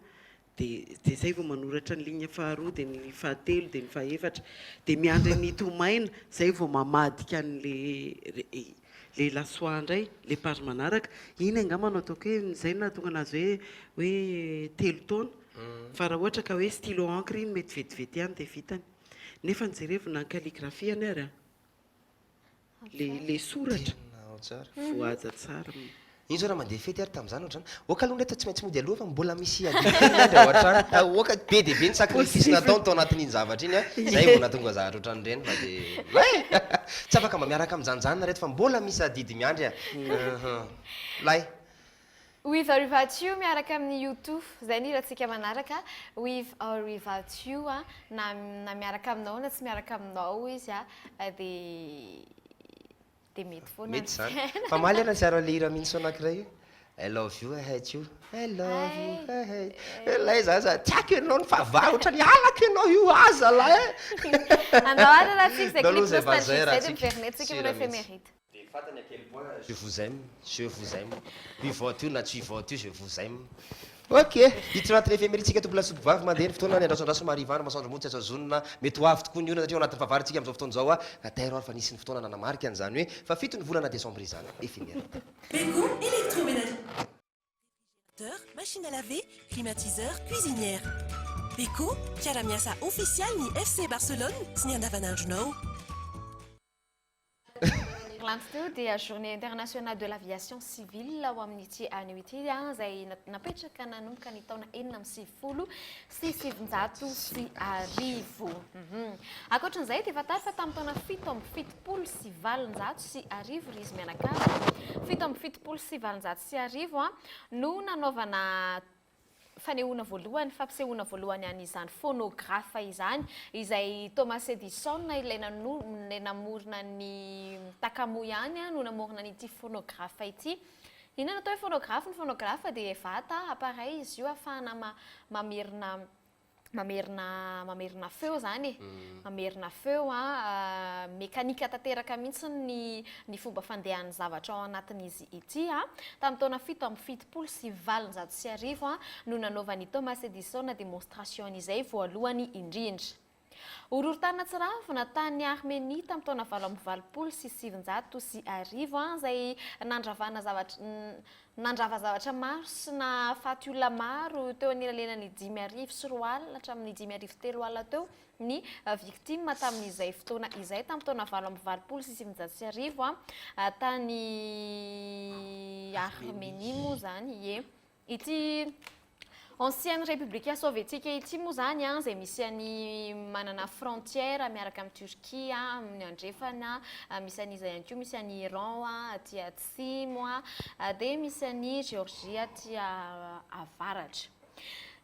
dia zay vao manoratra ny ligne faharoa dia ny fahatelo dia ny fahaefatra dia miandry ny tomaina zay vao mamadika an'le lasoa ndray le page manaraka iny angamanao ataoko hoe zay na tonga anazy hoe 3 taona fa raha ohatra ka hoe stylo encre iny mety vetivety ihany dia vitany nefa nijerevina ny calligraphie any ary le soratra voaja tsara
iny zao raha mandeha fety ary tamin'izany ohatrany oka aloha ndray tsy maintsy mody aloha fa mbola misy adikandry ao an-trano oka be dia be ny sacrifice natao tao anatin'iny zavatra iny zay vao nahatonga zavatra ohatran'ireny fa dia tsy afaka mba miaraka amin'izanyzany reto fa mbola misy adidy miandry lay
with or without you miaraka amin'ny YouTube zay ny rahantsika manaraka with or without you na miaraka aminao na tsy miaraka aminao izy dia mety foana
mety zany fa maly ana siaro le hira mihitsy anankiray io I love you I hate you I love you I hate lay zany za tiako ianao ny favary ohatrany alaka ianao io aza lay
andao ary raha tsika zay clip nostalgique zay dia mivernet tsika mino éphéméride
fatany à quel point je vous aime puis voiture na tsy voiture je vous aime ok ity anatin'ny éphéméritsika tobla sopovavy mandeha ny fotoana ny andrasoandraso marivana masoandro mody tsy azazonona mety ho avy tokoa ny ona satria anatin'ny favaritsika amin'izao fotoana zao natahiro ary fa nisy ny fotoana nanamarika an'izany hoe fa fito ny volana décembre izany éphémérité
Beko électroménager machine à laver climatiseur cuisinière Beko miaramiasa official ny FC Barcelone sy ny andavanandronao
teo dia journée internationale de l'aviation civile ao amin'ity anio ity zay napetraka nanomboka ny taona 2010 sy 710 ankoatran'izay dia fatary fa tamin'ny taona 770 sy 700 sy arivo ry izy mianakavy 770 sy 700 sy arivo no nanaovana fanehoana voalohany fampisehoana voalohany an'izany phonographe izany izay Thomas Edison ilay namorona ny takamo ihany no namorona n'ity phonographe ity inona natao hoe phonographe ny phonographe dia vata appareil izy io ahafahana mamerina feo zany mamerina feo mekanika tanteraka mihitsy ny fomba fandehan'ny zavatra ao anatin'izy ity tamin'ny taona 770 sy 700 sy arivo no nanaovan'ny Thomas Edison démonstration izay voalohany indrindra Orohorotanina tsiravo natany Arménie tamin'ny taona 720 sy 700 sy arivo zay nandrava zavatra maro sy nahafaty olona maro teo anelalenany 5,000 sy 4 alina hatramin'ny 5,3 alina teo ny victime tamin'izay fotoana izay tamin'ny taona 720 sy 700 sy arivo tany Arménie moa zany ity ancienne république soviétique ity moa zany zay misy any manana frontière miaraka amin'ny Turquie amin'ny andrefana misy an'izay ihany koa misy any Iran aty atsimo dia misy any Géorgie aty avaratra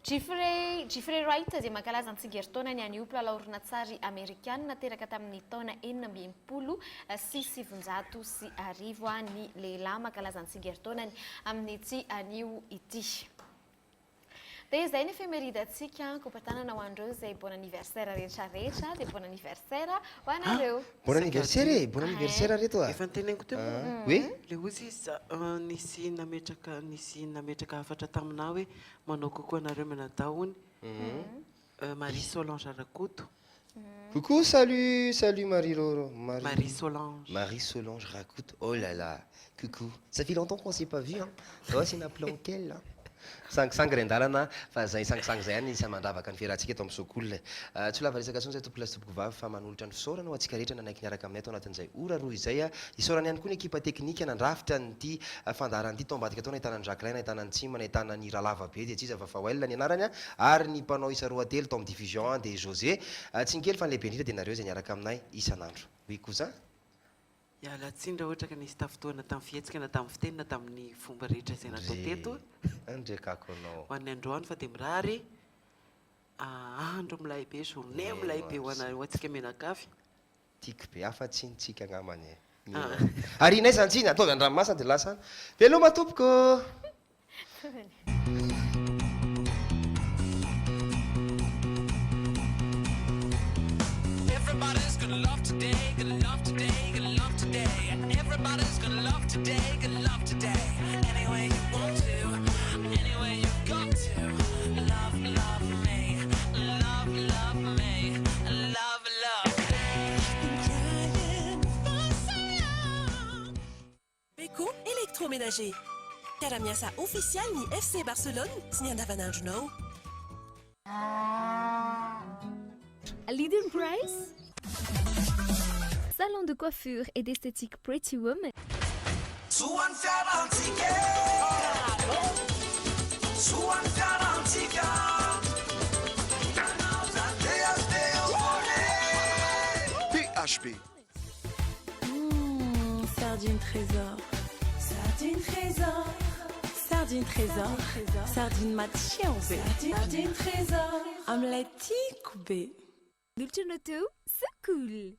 Jeffrey Wright dia mankalaza ny tsingeritaonany anio mpilalao horonan-tsary amerikana nateraka tamin'ny taona 1970 sy 700 sy arivo ny lehilahy mankalaza ny tsingeritaonany amin'ity anio ity dia izay ny efemeridantsika kompatanana ho andreo zay bon anniversaire rehetrarehetra dia bon anniversaire ho anareo.
Bon anniversaire bon anniversaire reto a.
Efa niteneniko teo
hoe
le ozy nisy nametraka afatra taminah hoe manao kokoa anareo manadaony Marie Solange Rakoto.
Coucou, salut Marie Roro.
Marie Solange.
Marie Solange Rakout. Oh là là, coucou. Ça fait longtemps qu'on s'est pas vu, hein. Oh, c'est n'appelons quelle là. Sangisangy rendalana fa zay sangisangy zay any isy mandravaka ny fiarahantsika eto amin'ny sokolina tsy lava resaka tsony zay tompolahy sy tompoko vavy fa manolotra ny fisaorana ho antsika rehetra nanaiky niaraka aminay tao anatin'izay ora roa izay isaorana ihany koa ny ekipa teknika nandrafitra nyity fandaran'ity tao ambadika tao nahitana ny Jacqueline nahitana ny Tsima nahitana ny Ralava be dia tsisa Fafael ny anarany ary ny mpanao isa roa telo tao amin'ny division 1 dia José tsy nkely fa ny lehibe indrindra dia nareo zay niaraka aminay isan'andro oui cousin
Ialatsindra ohatra ka nisy tafotoana tamin'ny fihetsika na tamin'ny fiteny na tamin'ny fomba rehetra izay natao teto
andrekako anao
ho an'ny androany fa dia mirary andro milay be journée milay be ho antsika menakafy
tiako be afa-tsinitsika angamany ary inay santsiny ataovy andranomasina dia lasa veloma tompoko
Everybody's gonna love today, gonna love today, gonna love today. Everybody's gonna love today, gonna love today. Any way you want to, any way you got to. Love, love me, love, love me, love, love me.
Beko électroménager. Karamiasa official ni FC Barcelone, sy ny andavanandronao.
Leading Price, salon de coiffure et d'esthétique Pretty Woman.
Suan Fiarantica, Suan Fiarantica.
PHP.
Sardine trésor. Sardine trésor. Sardine trésor. Sardine mat chien ouvert. Sardine trésor. Omelette coupée.
Dulce Noto, c'est cool.